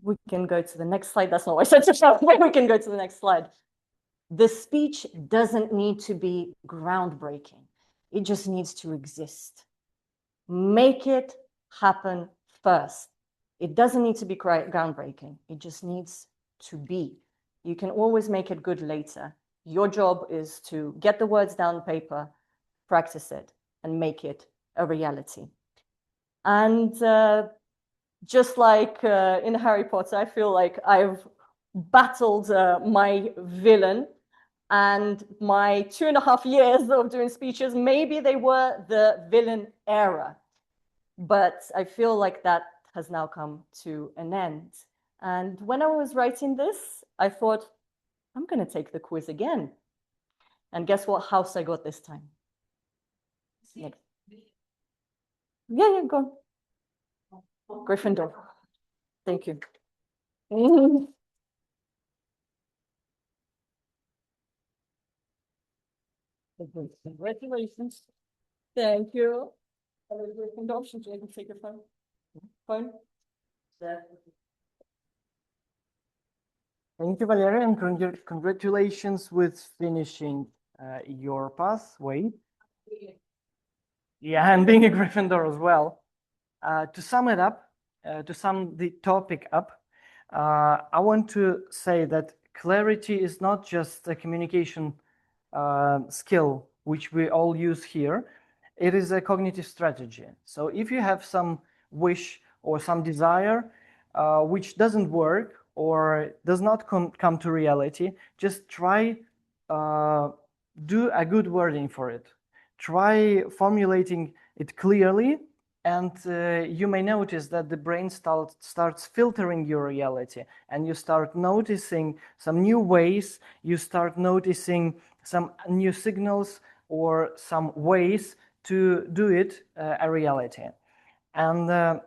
we can go to the next slide. That's not what I said to her, but we can go to the next slide. The speech doesn't need to be groundbreaking. It just needs to exist. Make it happen first. It doesn't need to be groundbreaking. It just needs to be. You can always make it good later. Your job is to get the words down on paper, practice it, and make it a reality. And just like in Harry Potter, I feel like I've battled my villain, and my 2.5 years of doing speeches, maybe they were the villain era. But I feel like that has now come to an end. And when I was writing this, I thought, I'm going to take the quiz again. And guess what house I got this time? Next. Yeah, go. Gryffindor. Thank you. Congratulations. Thank you. Gryffindor, should you take your phone? Phone? There. Thank you, Valeria, and congratulations with finishing your pathway. Yeah, and being a Gryffindor as well. To sum it up, to sum the topic up, I want to say that clarity is not just a communication skill, which we all use here. It is a cognitive strategy. So if you have some wish or some desire which doesn't work or does not come to reality, just try do a good wording for it. Try formulating it clearly, and you may notice that the brain starts filtering your reality, and you start noticing some new ways, you start noticing some new signals or some ways to do it a reality. And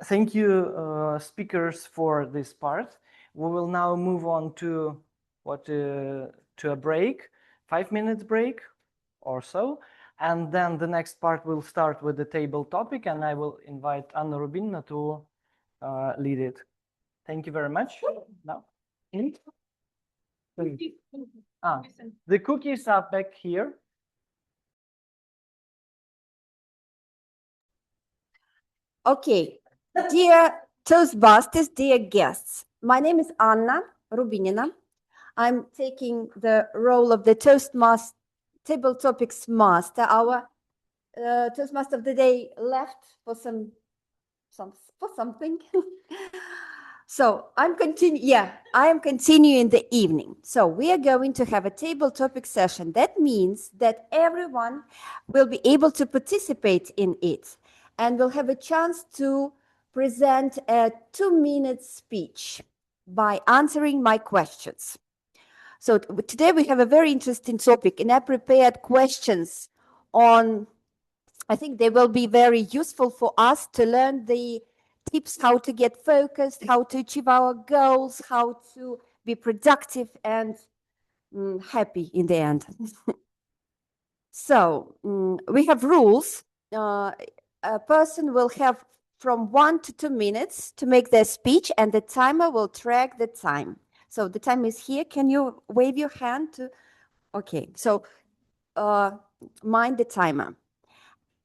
thank you, speakers, for this part. We will now move on to a break, 5 minutes break or so. And then the next part will start with the table topic, and I will invite Anna Rubinina to lead it. Thank you very much. Now, the cookies are back here. Okay, dear Toastbusters, dear guests, my name is Anna Rubinina. I'm taking the role of the Toastmaster table topics master. Our Toastmaster of the day left for something. So I am continuing the evening. So we are going to have a table topic session. That means that everyone will be able to participate in it and will have a chance to present a 2-minute speech by answering my questions. So today we have a very interesting topic, and I prepared questions on, I think they will be very useful for us to learn the tips how to get focused, how to achieve our goals, how to be productive and happy in the end. So we have rules. A person will have from 1 to 2 minutes to make their speech, and the timer will track the time. So the time is here. Can you wave your hand to? Okay, so mind the timer.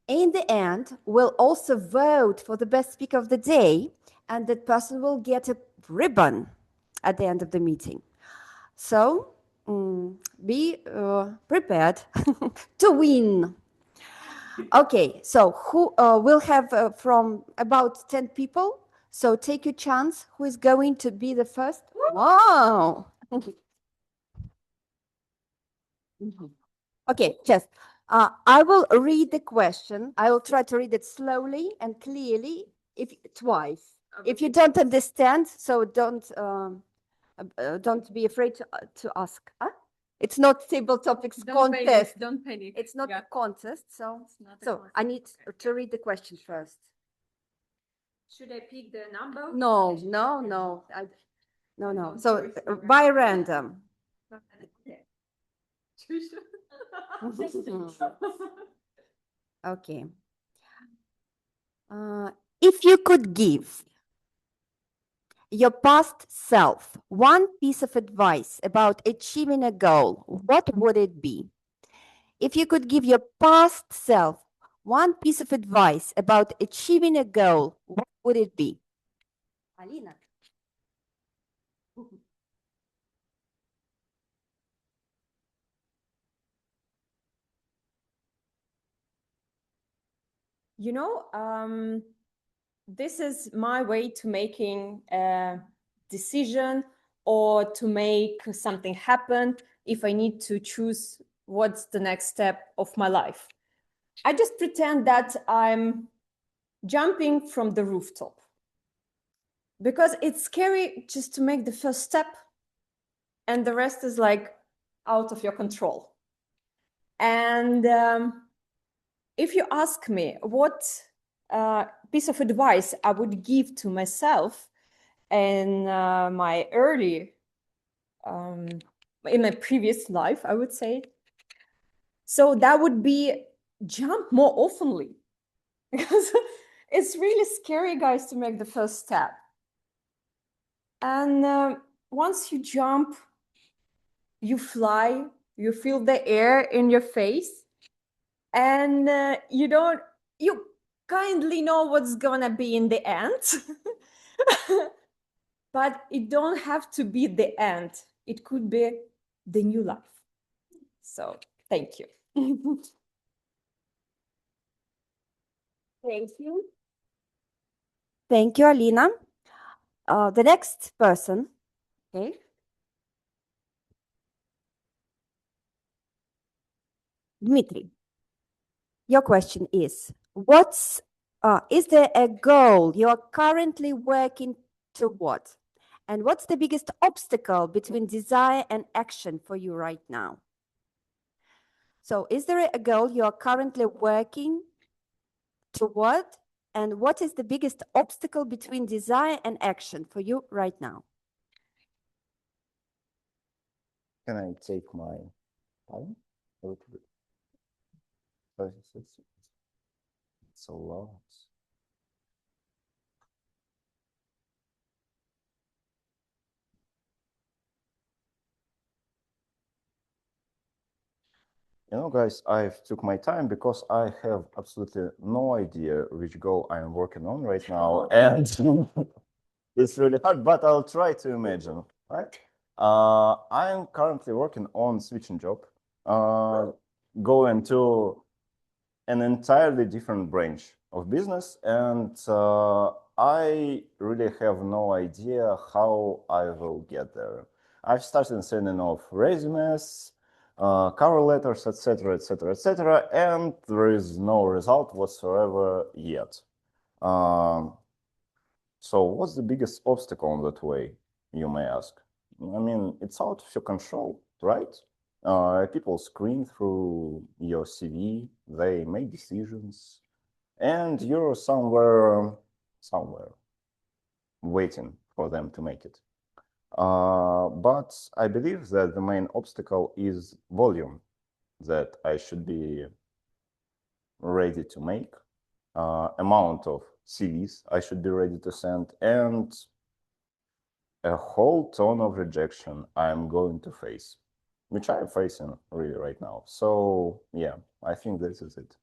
In the end, we'll also vote for the best speaker of the day, and that person will get a ribbon at the end of the meeting. So be prepared to win. Okay, so who will have from about 10 people. So take your chance. Who is going to be the first? Wow. Okay, just I will read the question. I will try to read it slowly and clearly, twice. If you don't understand, so don't be afraid to ask. Huh? It's not table topics contest. Don't panic. It's not a contest. So I need to read the question first. Should I pick the number? No. No. So by random. Okay. If you could give your past self one piece of advice about achieving a goal, what would it be? If you could give your past self one piece of advice about achieving a goal, what would it be? Alina. You know, this is my way to making a decision or to make something happen if I need to choose what's the next step of my life. I just pretend that I'm jumping from the rooftop because it's scary just to make the first step and the rest is like out of your control. And if you ask me what piece of advice I would give to myself in my in my previous life, I would say, so that would be jump more oftenly because it's really scary, guys, to make the first step. And once you jump, you fly, you feel the air in your face, and you kindly know what's gonna be in the end. But it don't have to be the end. It could be the new life. So thank you. Thank you. Thank you, Alina. The next person, okay. Dmitry, your question is, is there a goal you're currently working toward? And what's the biggest obstacle between desire and action for you right now? So is there a goal you are currently working toward? And what is the biggest obstacle between desire and action for you right now? Can I take my time a little bit? It's a lot. You know, guys, I've took my time because I have absolutely no idea which goal I'm working on right now, and it's really hard, but I'll try to imagine, right? I'm currently working on switching job. go into an entirely different branch of business, and I really have no idea how I will get there. I've started sending off resumes, cover letters, etc., etc., etc., and there is no result whatsoever yet. So what's the biggest obstacle on that way, you may ask? I mean, it's out of your control, right? People screen through your CV, they make decisions, and you're somewhere waiting for them to make it. But I believe that the main obstacle is volume that I should be ready to make, amount of CVs I should be ready to send, and a whole ton of rejection I'm going to face, which I'm facing really right now. So yeah, I think this is it.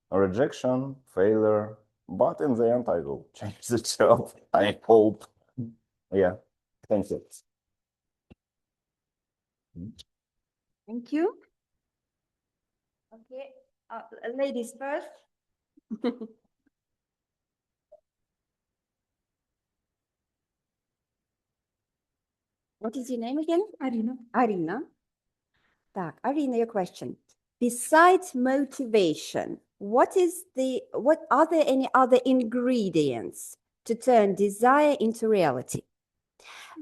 A rejection, failure, but in the end I will change the job, I hope. Yeah, thank you. Thank you. Okay, ladies first. What is your name again? Arina. Arina. Так, Arina, your question. Besides motivation, what are there any other ingredients to turn desire into reality?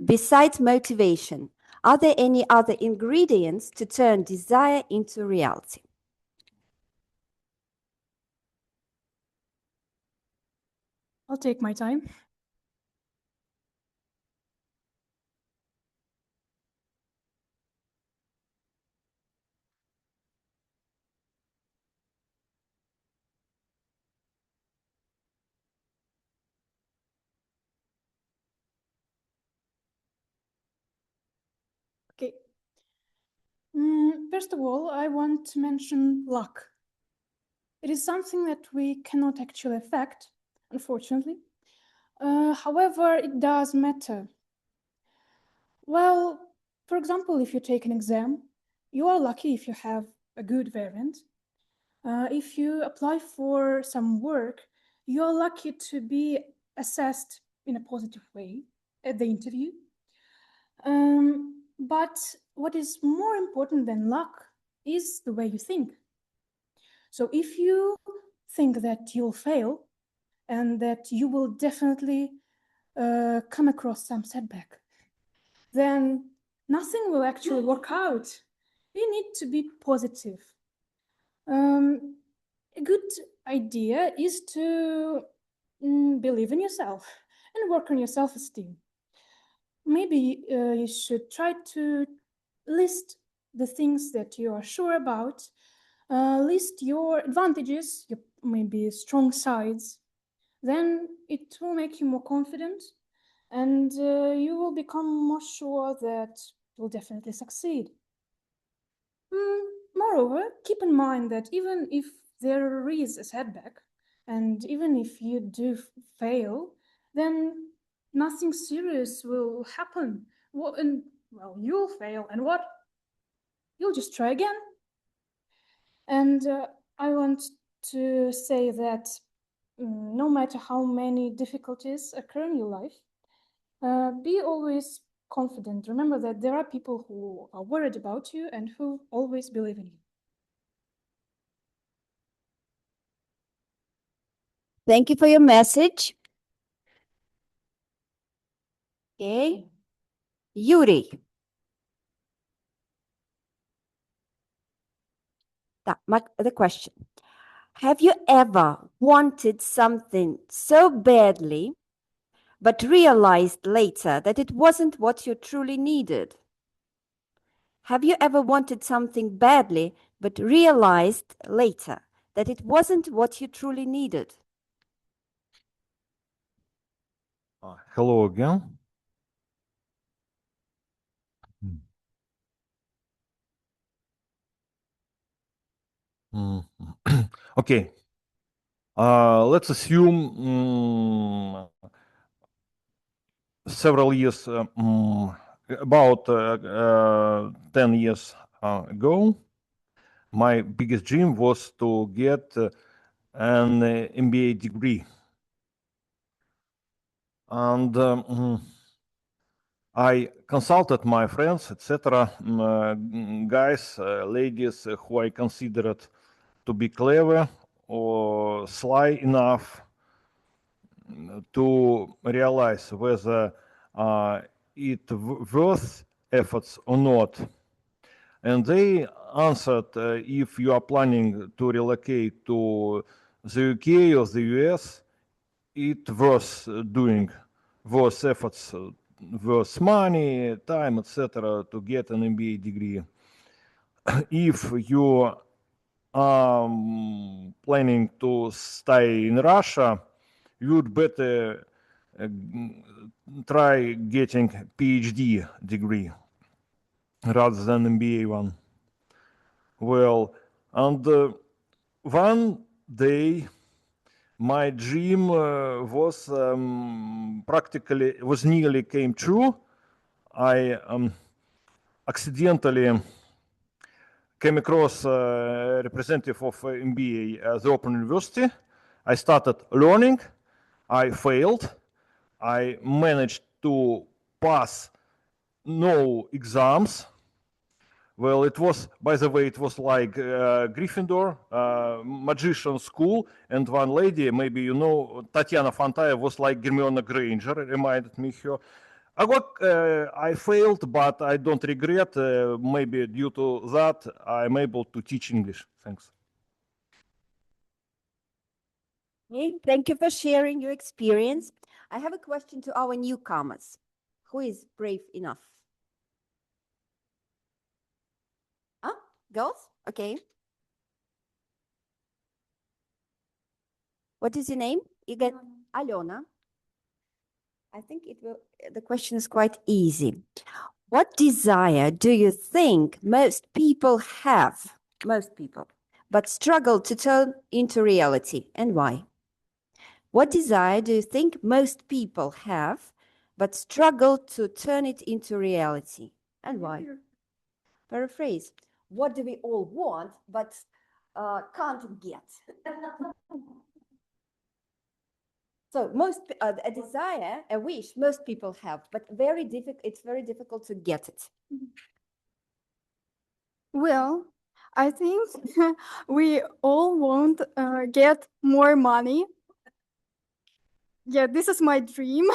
Besides motivation, are there any other ingredients to turn desire into reality? I'll take my time. Okay. First of all, I want to mention luck. It is something that we cannot actually affect, unfortunately. However, it does matter. Well, for example, if you take an exam, you are lucky if you have a good variant. If you apply for some work, you are lucky to be assessed in a positive way at the interview. But what is more important than luck is the way you think. So if you think that you'll fail and that you will definitely come across some setback, then nothing will actually work out. You need to be positive. A good idea is to believe in yourself and work on your self-esteem. Maybe you should try to list the things that you are sure about, list your advantages, your maybe strong sides. Then it will make you more confident, and you will become more sure that you'll definitely succeed. Moreover, keep in mind that even if there is a setback, and even if you do fail, then nothing serious will happen. Well, you'll fail, and what? You'll just try again. And I want to say that no matter how many difficulties occur in your life, be always confident. Remember that there are people who are worried about you and who always believe in you. Thank you for your message. Okay. Yuri. The question. Have you ever wanted something so badly, but realized later that it wasn't what you truly needed? Have you ever wanted something badly, but realized later that it wasn't what you truly needed? Hello again. Okay. Let's assume several years, about 10 years ago, my biggest dream was to get an MBA degree. And I consulted my friends, etc., guys, ladies who I considered to be clever or sly enough to realize whether it worth efforts or not. And they answered, if you are planning to relocate to the UK or the US, it worth doing, worth efforts, worth money, time, etc., to get an MBA degree. If you are planning to stay in Russia, you'd better try getting PhD degree rather than MBA one. Well, and one day my dream was nearly came true. I accidentally came across a representative of MBA at the Open University. I started learning. I failed. I managed to pass no exams. Well, it was, by the way, it was like Gryffindor, magician school, and one lady, maybe you know, Tatiana Fantaya was like Hermione Granger, reminded me her. I failed, but I don't regret. Maybe due to that, I'm able to teach English. Thanks. Okay, thank you for sharing your experience. I have a question to our newcomers. Who is brave enough? Girls? Okay. What is your name? You get Alona. I think the question is quite easy. What desire do you think most people have, but struggle to turn into reality, and why? What desire do you think most people have, but struggle to turn it into reality, and why? Paraphrase. What do we all want, but can't get? So a desire, a wish, most people have, but it's very difficult to get it. Well, I think we all want get more money. Yeah, this is my dream.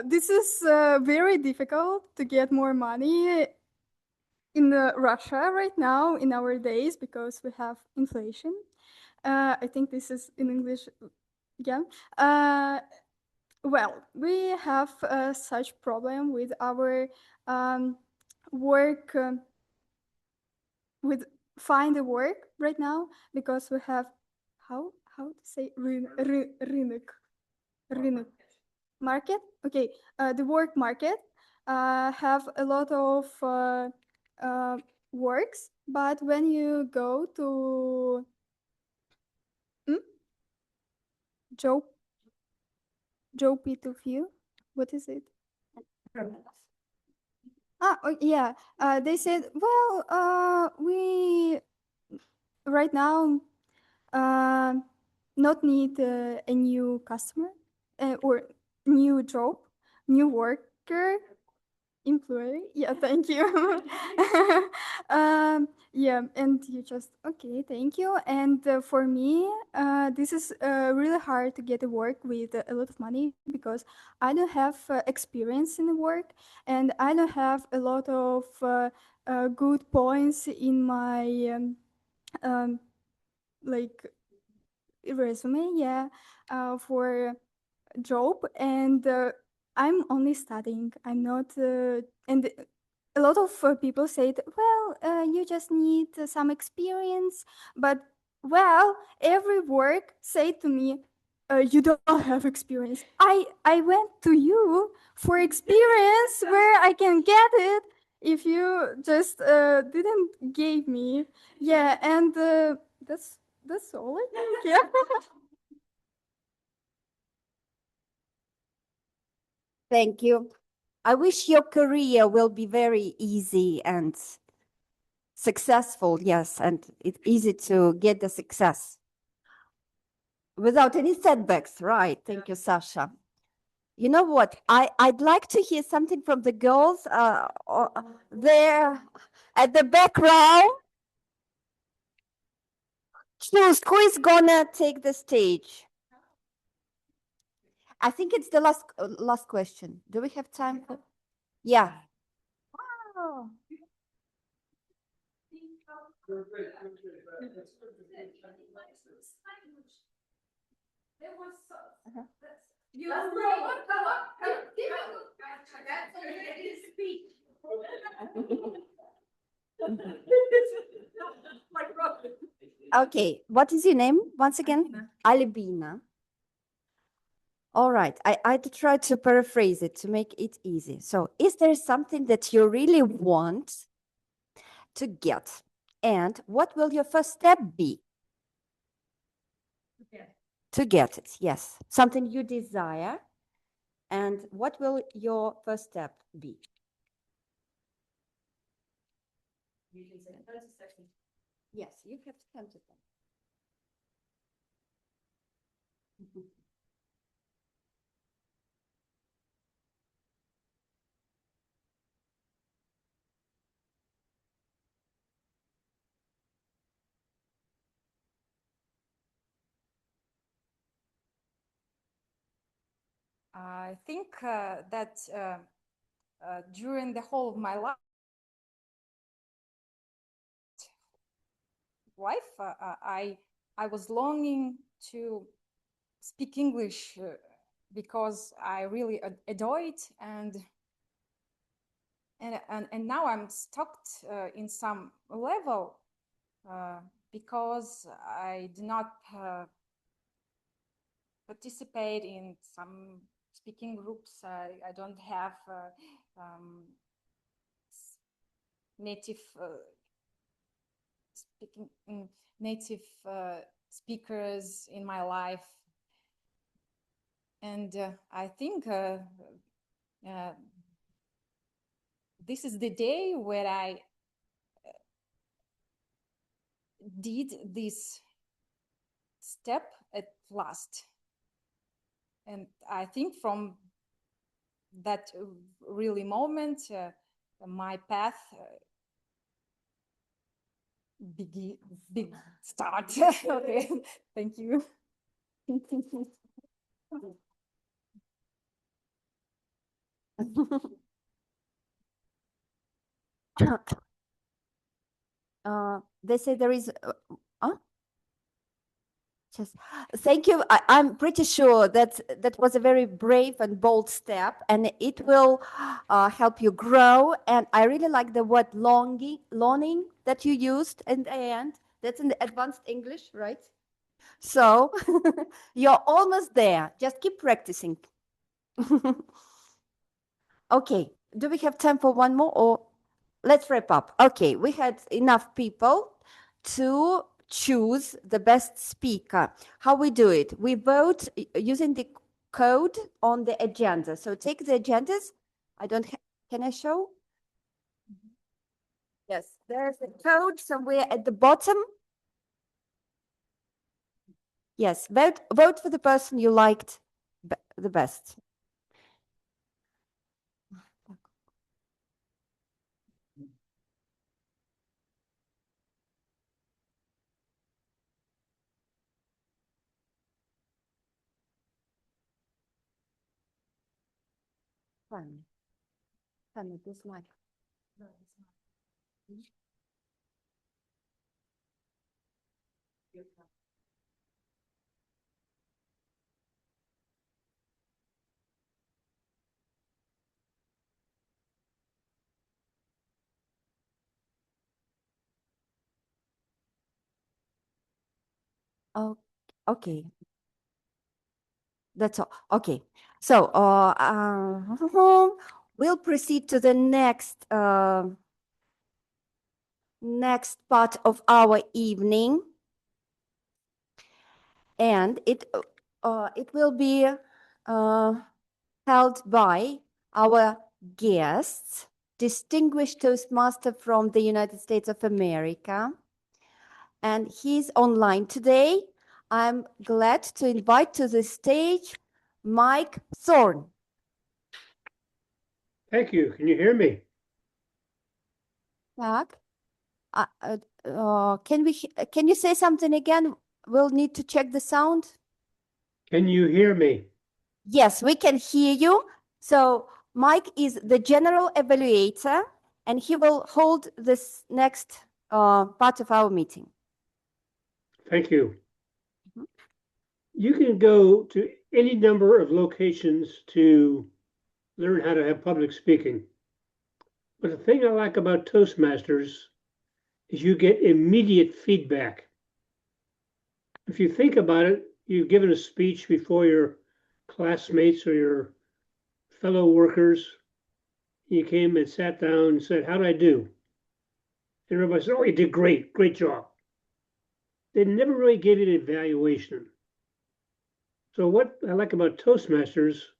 This is very difficult to get more money in Russia right now in our days because we have inflation. I think this is in English. Yeah. Well, we have such problem with our work, with find a work right now because we have how to say рынок market. Okay, the work market have a lot of works, but when you go to job interview, what is it? Yeah. They said, well, we right now not need a new customer or new job, new worker, employee. Yeah, thank you. Yeah, and you just, okay, thank you. And for me, this is really hard to get a work with a lot of money because I don't have experience in the work and I don't have a lot of good points in my like resume, yeah, for job. And I'm only studying. I'm not, and a lot of people say, well, you just need some experience. But well, every work say to me, you don't have experience. I went to you for experience where I can get it if you just didn't give me. Yeah, and that's all I think. Yeah. Thank you. I wish your career will be very easy and successful, yes, and it's easy to get the success without any setbacks, right? Thank you, Sasha. You know what? I'd like to hear something from the girls there at the back row. Choose who is gonna take the stage. I think it's the last question. Do we have time for? Yeah. Wow. Okay, what is your name once again? Albina. All right, I try to paraphrase it to make it easy. So, is there something that you really want to get? And what will your first step be? To get it, yes. Something you desire. And what will your first step be? You can say 30 seconds. Yes, you have 10 to 10. I think that during the whole of my life, I was longing to speak English because I really adore it, and now I'm stuck in some level because I do not participate in some speaking groups. I don't have native speakers in my life, and I think this is the day where I did this step at last. And I think from that really moment, my path big start. Okay, thank you. They say there is. Just thank you. I'm pretty sure that that was a very brave and bold step, and it will help you grow. And I really like the word longing that you used in the end. That's in the advanced English, right? So you're almost there. Just keep practicing. Okay. Do we have time for one more, or let's wrap up? Okay, we had enough people to choose the best speaker. How we do it? We vote using the code on the agenda. So take the agendas. I don't can I show? Yes, there's a code somewhere at the bottom. Yes, vote for the person you liked the best. Fun. Fun with this mic. Oh, okay. That's all. Okay. So we'll proceed to the next next part of our evening, and it will be held by our guests. distinguished Toastmaster from the United States of America. And he's online today. I'm glad to invite to the stage Mike Thorne. Thank you. Can you hear me? Tak. Can you say something again? We'll need to check the sound. Can you hear me? Yes, we can hear you. So Mike is the general evaluator, and he will hold this next part of our meeting. Thank you. You can go to any number of locations to learn how to have public speaking. But the thing I like about Toastmasters is you get immediate feedback. If you think about it, you've given a speech before your classmates or your fellow workers. You came and sat down and said, "How did I do?" And everybody said, "Oh, you did great, great job." They never really gave you an evaluation. So what I like about Toastmasters,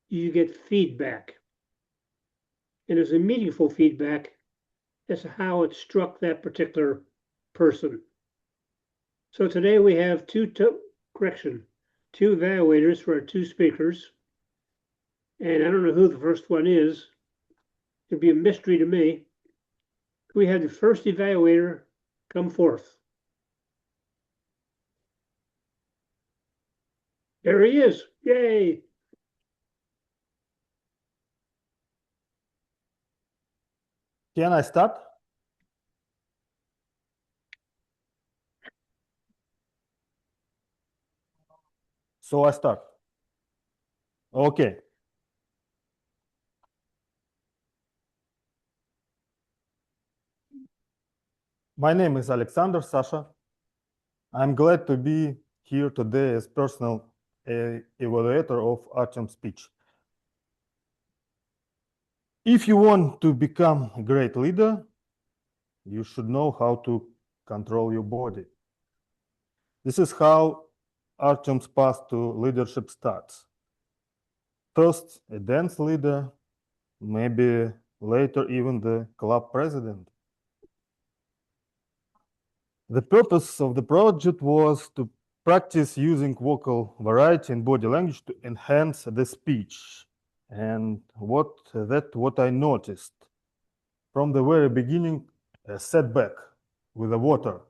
you get feedback. And there's a meaningful feedback as to how it struck that particular person. So today we have two evaluators for our two speakers. And I don't know who the first one is. It'd be a mystery to me. We have the first evaluator come forth. There he is. Yay. Can I start? So I start. Okay. My name is Alexander Sasha. I'm glad to be here today as personal evaluator of Artyom's speech. If you want to become a great leader, you should know how to control your body. This is how Artyom's path to leadership starts. First, a dance leader, maybe later even the club president. The purpose of the project was to practice using vocal variety and body language to enhance the speech. And what I noticed from the very beginning, a setback with the water.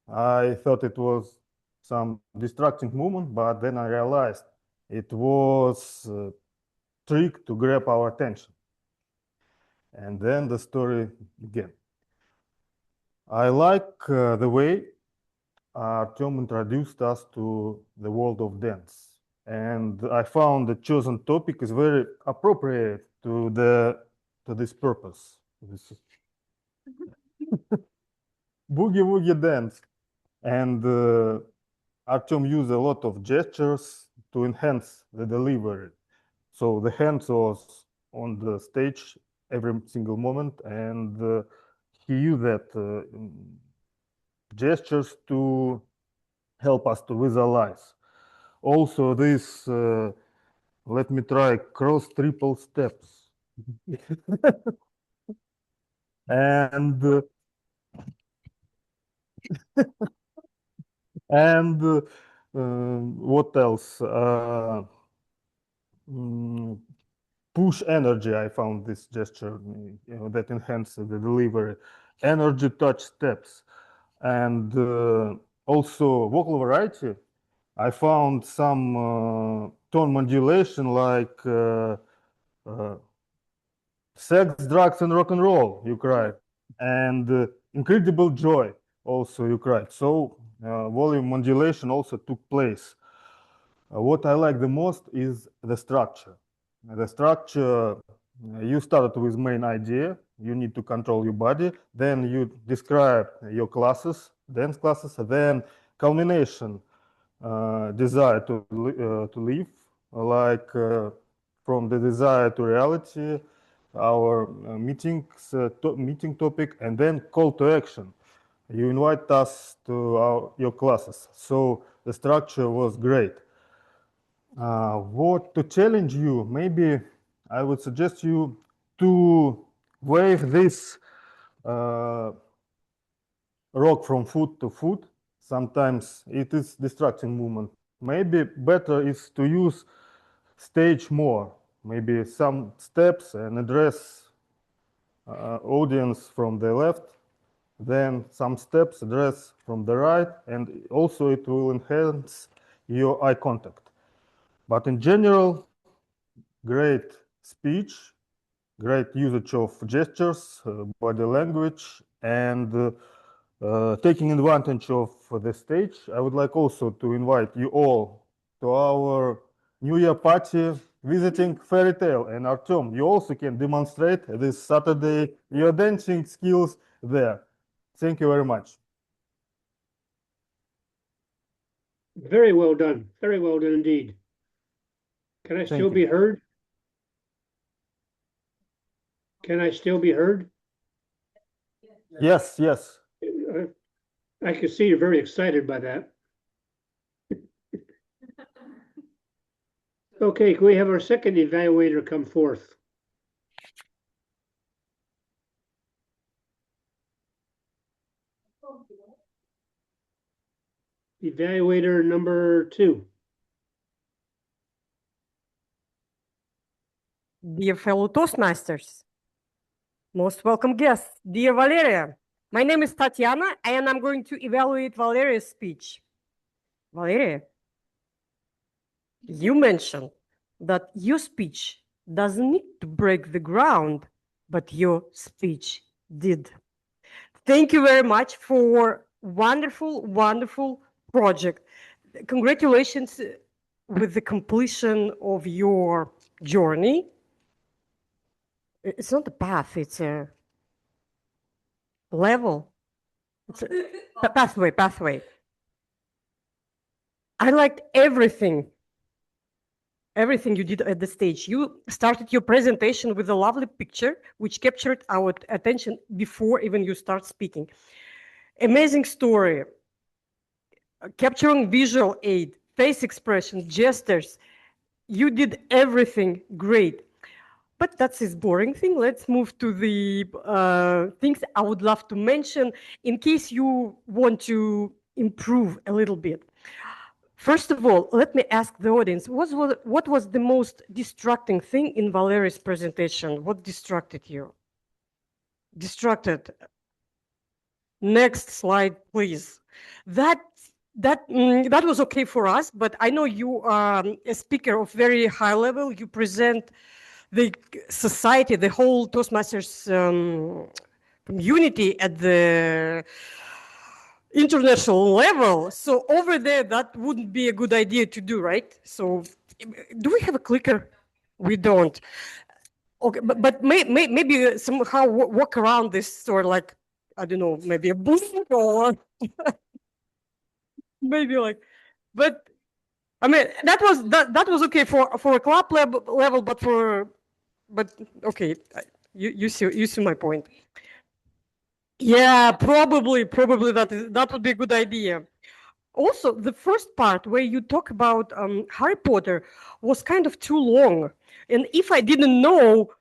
I thought it was some distracting movement, but then I realized it was a trick to grab our attention. And then the story began. I like the way Artyom introduced us to the world of dance. And I found the chosen topic is very appropriate to this purpose. This is boogie woogie dance. And Artyom used a lot of gestures to enhance the delivery. So the hands was on the stage every single moment, and he used that gestures to help us to visualize. Also this, let me try cross triple steps. And and what else? Push energy, I found this gesture that enhances the delivery. Energy touch steps. And also vocal variety. I found some tone modulation like sex, drugs, and rock and roll, you cried. And incredible joy, also you cried. So volume modulation also took place. What I like the most is the structure. The structure, you started with main idea, you need to control your body, then you describe your classes, dance classes, then culmination, desire to live, like from the desire to reality, our meeting topic, and then call to action. You invite us to your classes. So the structure was great. What to challenge you, maybe I would suggest you to wave this rock from foot to foot. Sometimes it is distracting movement. Maybe better is to use stage more, maybe some steps and address audience from the left, then some steps address from the right, and also it will enhance your eye contact. But in general, great speech, great usage of gestures, body language, and taking advantage of the stage. I would like also to invite you all to our New Year party visiting Fairy Tale. And Artem, you also can demonstrate this Saturday your dancing skills there. Thank you very much. Very well done. Very well done indeed. Can I Thank still you. be heard? Can I still be heard? Yes, yes. I can see you're very excited by that. Okay, can we have our second evaluator come forth? Evaluator number 2. Dear fellow Toastmasters, most welcome guests, dear Valeria. My name is Tatiana, and I'm going to evaluate Valeria's speech. Valeria, you mentioned that your speech doesn't need to break the ground, but your speech did. Thank you very much for wonderful, wonderful project. Congratulations with the completion of your journey. It's not a path, it's a level. It's a pathway. I liked everything you did at the stage. You started your presentation with a lovely picture, which captured our attention before even you start speaking. Amazing story, capturing visual aid, face expression, gestures. You did everything great. But that's this boring thing. Let's move to the things I would love to mention in case you want to improve a little bit. First of all, let me ask the audience, what was the most distracting thing in Valeria's presentation? What distracted you? Distracted. Next slide, please. That was okay for us, but I know you are a speaker of very high level. You present the society, the whole Toastmasters community at the international level. So over there, that wouldn't be a good idea to do, right? So do we have a clicker? We don't. Okay, but maybe somehow walk around this, or like, I don't know, maybe a booth or maybe like, but I mean, that was okay for a club level, but okay, you see my point. Yeah, probably that would be a good idea. Also, the first part where you talk about Harry Potter was kind of too long, and if I didn't know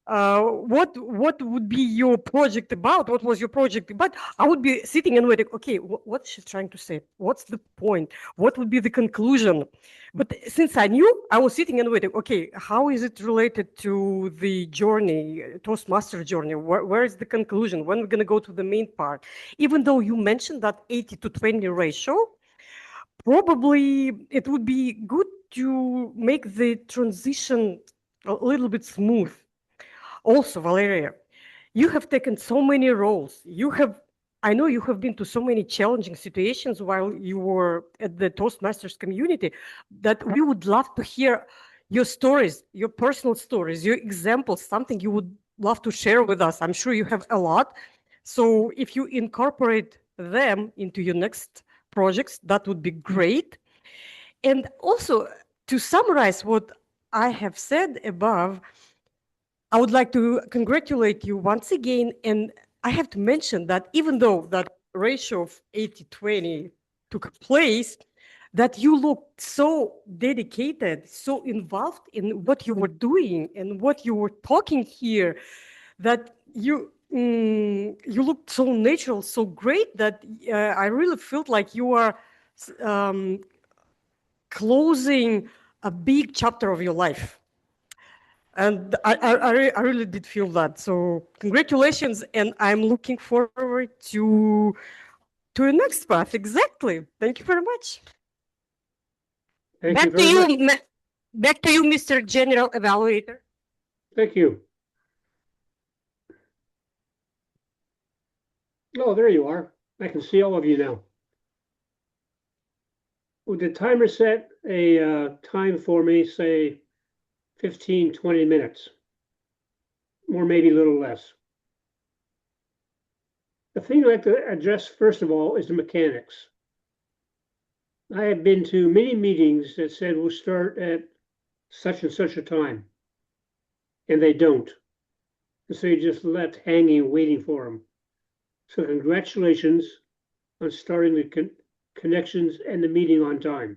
what would be your project about, what was your project about, I would be sitting and waiting, okay, what's she trying to say? What's the point? What would be the conclusion? But since I knew, I was sitting and waiting, okay, how is it related to the journey, Toastmaster journey? Where is the conclusion? When we're going to go to the main part? Even though you mentioned that 80-20 ratio, probably it would be good to make the transition a little bit smooth. Also, Valeria, you have taken so many roles. I know you have been to so many challenging situations while you were at the Toastmasters community that we would love to hear your stories, your personal stories, your examples, something you would love to share with us. I'm sure you have a lot. So if you incorporate them into your next projects, that would be great. And also, to summarize what I have said above, I would like to congratulate you once again. And I have to mention that even though that ratio of 80-20 took place, that you looked so dedicated, so involved in what you were doing and what you were talking here, that you you looked so natural, so great that I really felt like you are closing a big chapter of your life. And I really did feel that. So congratulations, and I'm looking forward to your next path. Exactly. Thank you very much. Thank you very much. Back to you, Mr. General Evaluator. Thank you. Oh, there you are. I can see all of you now. Would the timer set a time for me, say 15, 20 minutes, or maybe a little less? The thing I'd like to address first of all is the mechanics. I have been to many meetings that said we'll start at such and such a time, and they don't. And so you're just left hanging, waiting for them. So congratulations on starting the connections and the meeting on time.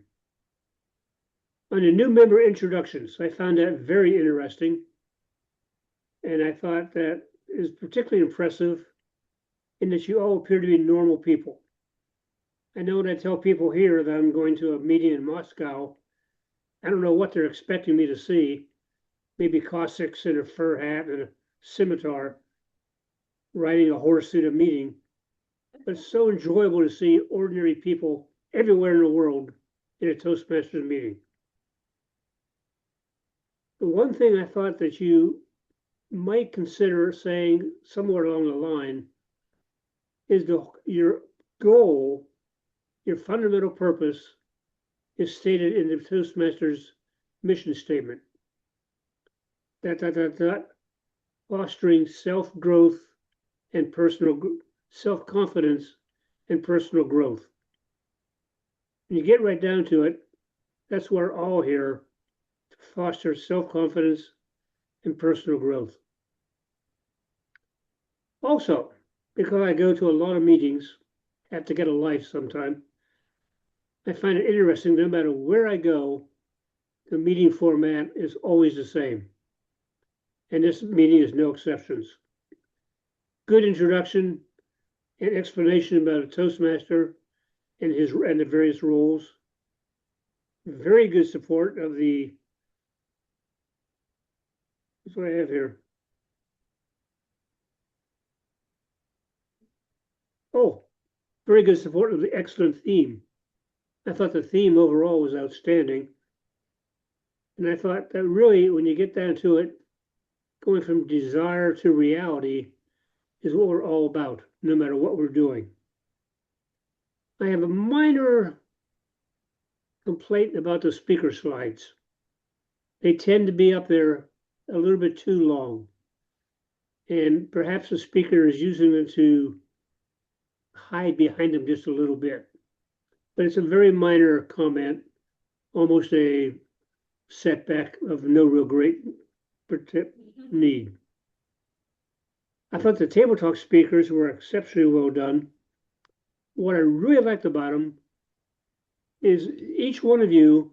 On the new member introductions, I found that very interesting. And I thought that is particularly impressive in that you all appear to be normal people. I know when I tell people here that I'm going to a meeting in Moscow, I don't know what they're expecting me to see. Maybe Cossacks in a fur hat and a scimitar riding a horse through the meeting. But it's so enjoyable to see ordinary people everywhere in the world in a Toastmasters meeting. The one thing I thought that you might consider saying somewhere along the line is your goal, your fundamental purpose is stated in the Toastmasters mission statement. Fostering self-growth and personal self-confidence and personal growth. When you get right down to it, that's what we're all here to foster self-confidence and personal growth. Also, because I go to a lot of meetings, have to get a life sometime, I find it interesting no matter where I go, the meeting format is always the same. And this meeting is no exceptions. Good introduction and explanation about a Toastmaster and the various roles. Very good support of the, what's what I have here. Oh, very good support of the excellent theme. I thought the theme overall was outstanding. And I thought that really, when you get down to it, going from desire to reality is what we're all about, no matter what we're doing. I have a minor complaint about the speaker slides. They tend to be up there a little bit too long. And perhaps the speaker is using them to hide behind them just a little bit. But it's a very minor comment, almost a setback of no real great need. I thought the table talk speakers were exceptionally well done. What I really liked about them is each one of you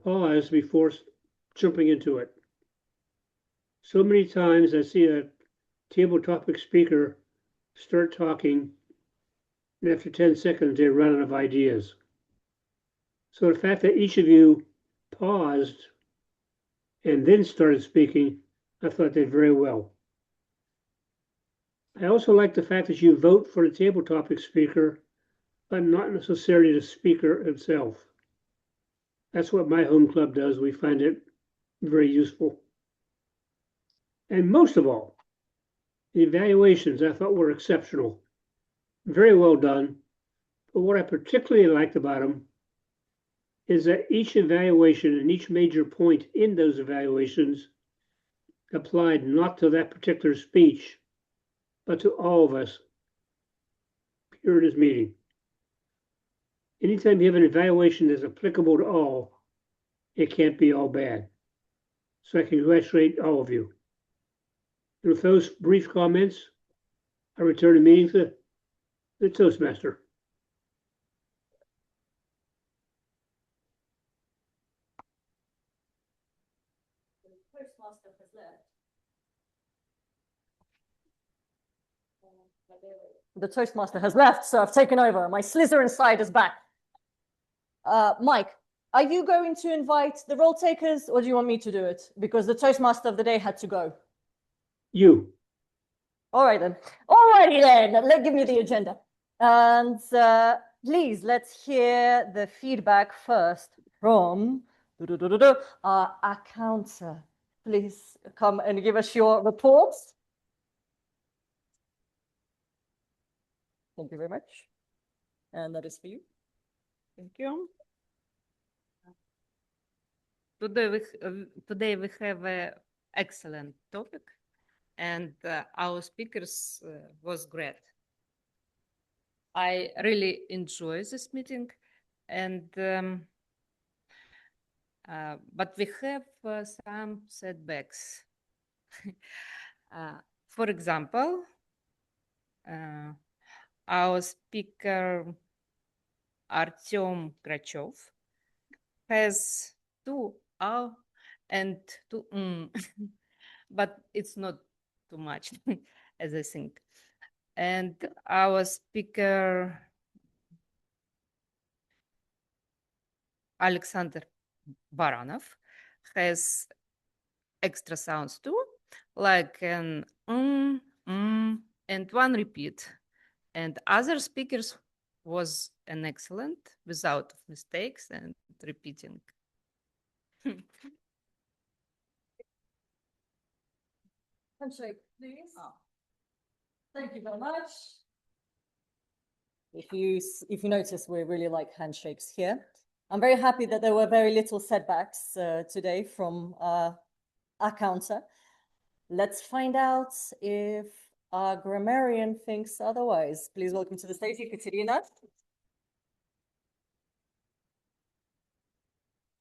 paused before jumping into it. So many times I see a table topic speaker start talking, and after 10 seconds, they run out of ideas. So the fact that each of you paused and then started speaking, I thought did very well. I also like the fact that you vote for the table topic speaker, but not necessarily the speaker himself. That's what my home club does. We find it very useful. And most of all, the evaluations I thought were exceptional. Very well done. But what I particularly liked about them is that each evaluation and each major point in those evaluations applied not to that particular speech, but to all of us here in this meeting. Anytime you have an evaluation that's applicable to all, it can't be all bad. So I congratulate all of you. And with those brief comments, I return the meeting to the Toastmaster. Toastmaster has left. The Toastmaster has left, so I've taken over. My Slytherin side is back. Mike, are you going to invite the role takers, or do you want me to do it? Because the Toastmaster of the day had to go. You. All right then. All righty then. Give me the agenda. And please, let's hear the feedback first from our accountant. Please come and give us your reports. Thank you very much. And that is for you. Thank you. Today we have an excellent topic, and our speakers was great. I really enjoy this meeting, and but we have some setbacks. For example, our speaker Artyom Grachov has 2 "a" and 2 but it's not too much as I think. And our speaker Alexander Baranov has extra sounds too, like an and 1 repeat. And other speakers was an excellent without mistakes and repeating. Handshake, please. Thank you very much. If you notice, we really like handshakes here. I'm very happy that there were very little setbacks today from our counter. Let's find out if our grammarian thinks otherwise. Please welcome to the stage, Ekaterina.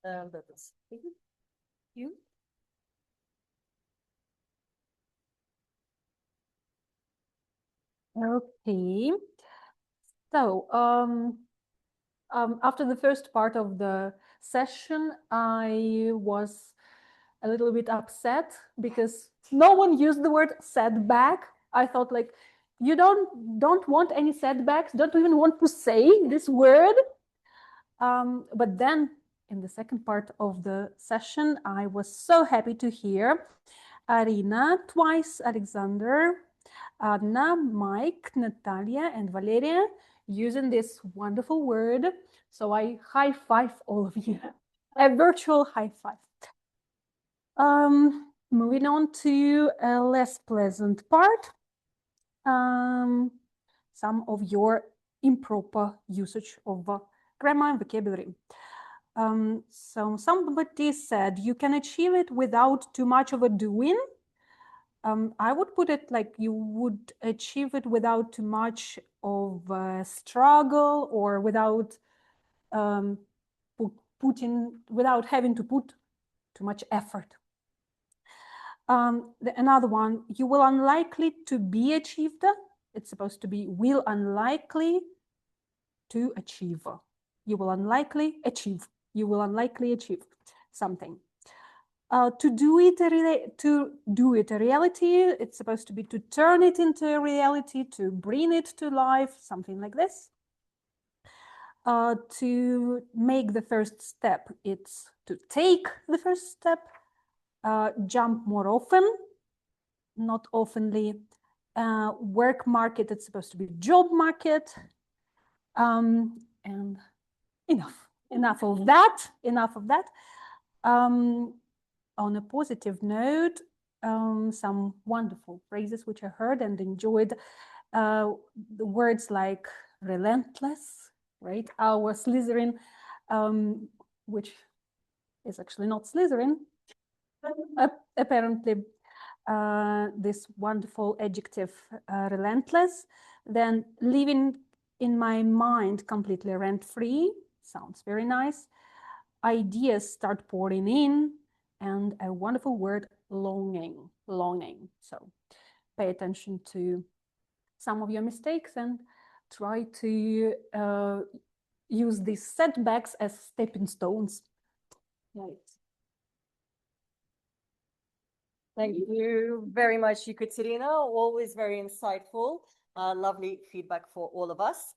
And that is you. Okay. So, after the first part of the session, I was a little bit upset because no one used the word setback. I thought, like, you don't want any setbacks, don't even want to say this word. But then in the second part of the session, I was so happy to hear Arina twice, Alexander, Anna, Mike, Natalia, and Valeria using this wonderful word. So I high five all of you, a virtual high five. Moving on to a less pleasant part, some of your improper usage of grammar and vocabulary. So somebody said you can achieve it without too much of a doing. I would put it like you would achieve it without too much of a struggle, or without without having to put too much effort. Another one, you will unlikely to be achieved. It's supposed to be will unlikely to achieve. You will unlikely achieve. You will unlikely achieve something. To do it a reality, it's supposed to be to turn it into a reality, to bring it to life, something like this. To make the first step, it's to take the first step. Jump more often, not oftenly. Work market, it's supposed to be job market. And enough of that. On a positive note, some wonderful phrases which I heard and enjoyed. The words like relentless, right? Our Slytherin, which is actually not Slytherin, apparently, this wonderful adjective, relentless. Then living in my mind completely rent-free, sounds very nice. Ideas start pouring in, and a wonderful word, longing. So pay attention to some of your mistakes and try to use these setbacks as stepping stones. Right. Thank you very much, Ekaterina. Always very insightful. Lovely feedback for all of us.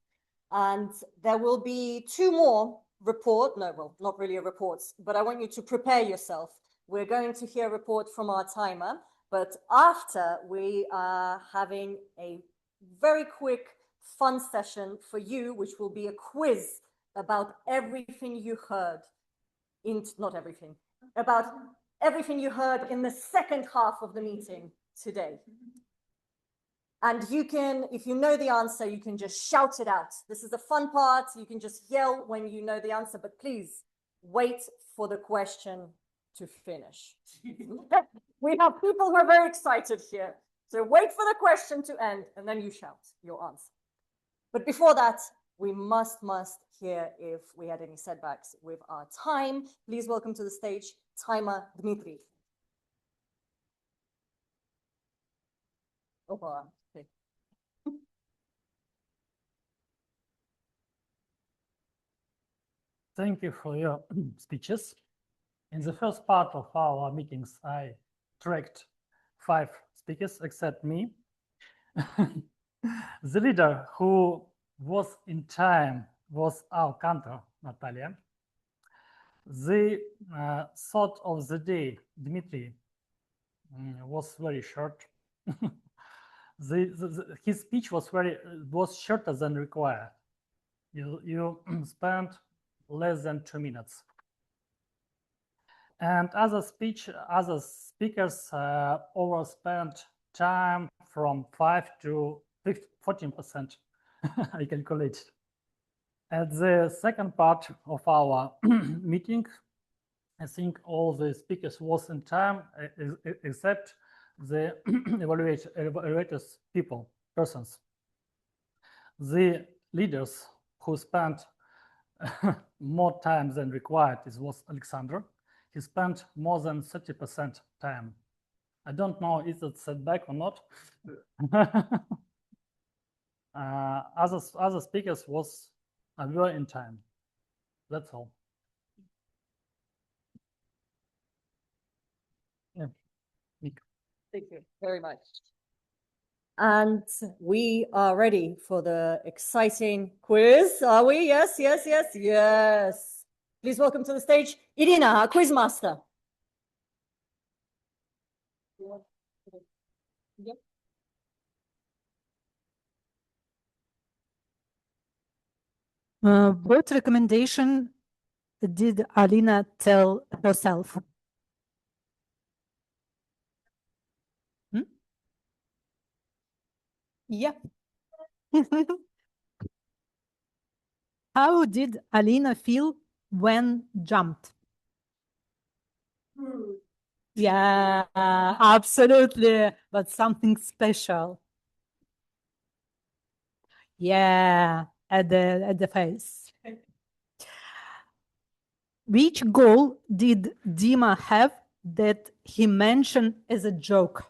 And there will be two more not really a reports, but I want you to prepare yourself. We're going to hear a report from our timer, but after we are having a very quick fun session for you, which will be a quiz about everything you heard not everything, about everything you heard in the second half of the meeting today. And you can, if you know the answer, you can just shout it out. This is the fun part. You can just yell when you know the answer, but please wait for the question to finish. We have people who are very excited here. So wait for the question to end and then you shout your answer. But before that, we must hear if we had any setbacks with our time. Please welcome to the stage, timer Dmitry. Okay. Thank you for your speeches. In the first part of our meetings, I tracked 5 speakers except me. The leader who was in time was our cantor, Natalia. The thought of the day, Dmitry, was very short. His speech was shorter than required. You spent less than 2 minutes. And other speakers overspent time from 5 to 14%. I calculate. At the second part of our meeting, I think all the speakers was in time except the evaluators persons. The leaders who spent more time than required was Alexander. He spent more than 30% time. I don't know if it's setback or not. Other speakers were in time. That's all. Yeah. Thank you very much. And we are ready for the exciting quiz, are we? Yes, yes, yes, yes. Please welcome to the stage, Irina, our quiz master. Yep. What recommendation did Alina tell herself? Yeah. How did Alina feel when jumped? Yeah, absolutely. But something special. Yeah, at the face. Which goal did Dima have that he mentioned as a joke?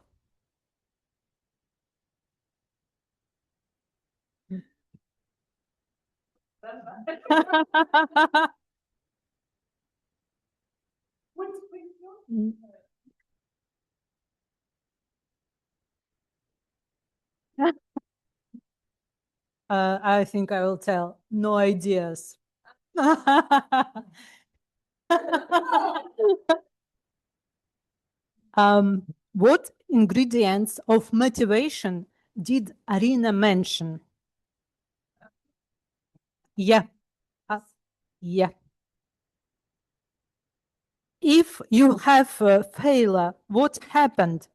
I think I will tell. No ideas. What ingredients of motivation did Arina mention? Yeah. Yeah. If you have a failure, what happened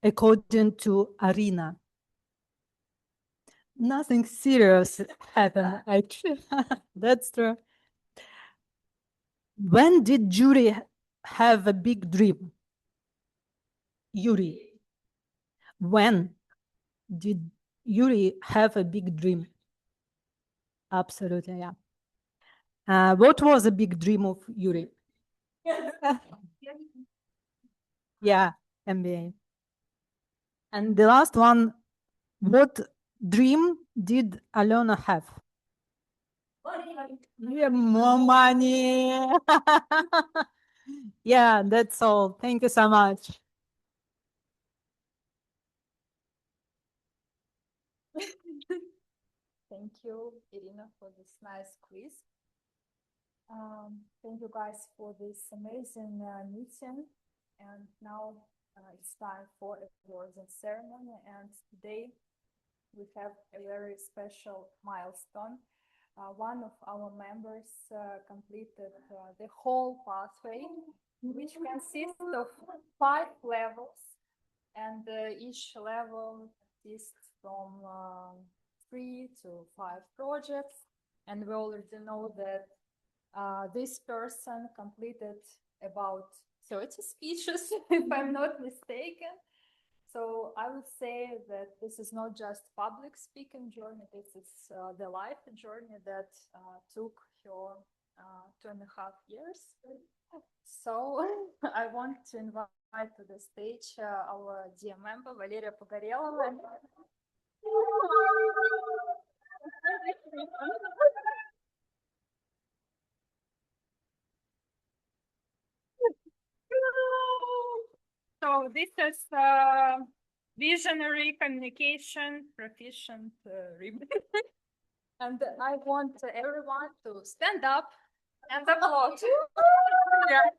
according to Arina? Nothing serious happened, actually. That's true. When did Yuri have a big dream? Yuri. When did Yuri have a big dream? Absolutely, yeah. What was a big dream of Yuri? Yeah, MBA. And the last one, what dream did Alona have? Yeah, more money. Yeah, that's all. Thank you so much. Thank you, Irina, for this nice quiz. Thank you guys for this amazing meeting. And now it's time for awards and ceremony. And today we have a very special milestone. One of our members completed the whole pathway, which consists of 5 levels, and each level consists from 3 to 5 projects. And we already know that this person completed about 30 speeches, if I'm not mistaken. So I would say that this is not just public speaking journey, this is the life journey that took her 2.5 years. So I want to invite to the stage our dear member, Valeria Pogorelova. So this is visionary communication proficient ribbon. And I want everyone to stand up and applaud. Yeah.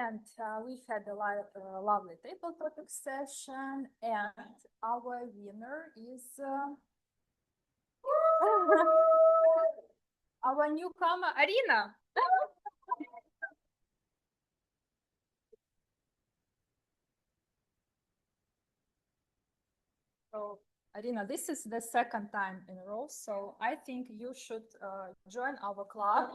And we've had a lovely table topic session, and our winner is our newcomer, Arina. So, Arina, this is the second time in a row, so I think you should join our club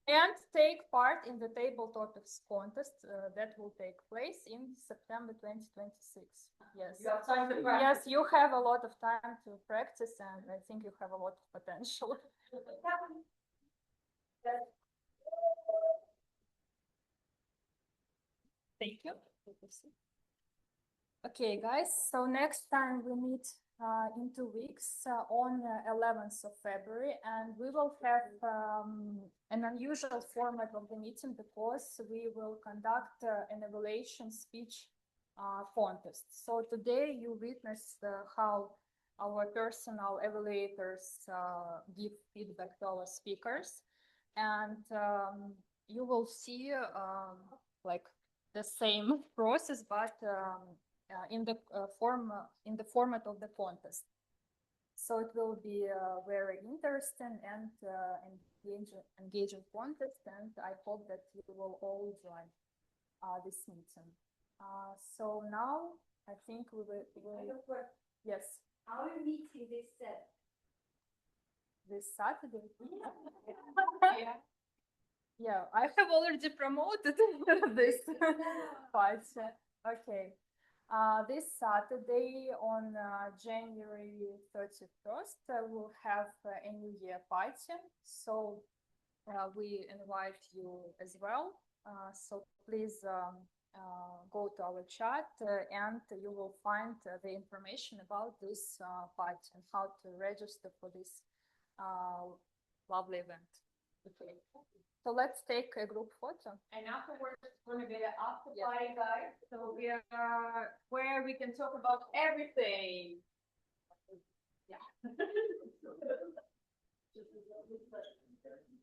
and take part in the table topics contest that will take place in September 2026. Yes. You have time to Yes, practice. you have a lot of time to practice, and I think you have a lot of potential. Thank you. Okay, guys, so next time we meet in 2 weeks on 11th of February, and we will have an unusual format of the meeting because we will conduct an evaluation speech contest. So today you witnessed how our personal evaluators give feedback to our speakers, and you will see like the same process, but in the format of the contest. So it will be a very interesting and engaging contest, and I hope that you will all join this meeting. So now I think we will. Yes. Our meeting is set. This Saturday. Yeah, I have already promoted this part. Okay. This Saturday on January 31st, we'll have a New Year party. So we invite you as well. So please go to our chat and you will find the information about this party and how to register for this lovely event. Okay. So let's take a group photo. And afterwards, it's going to be the after Yeah. party, guys. So we are where we can talk about everything. Yeah.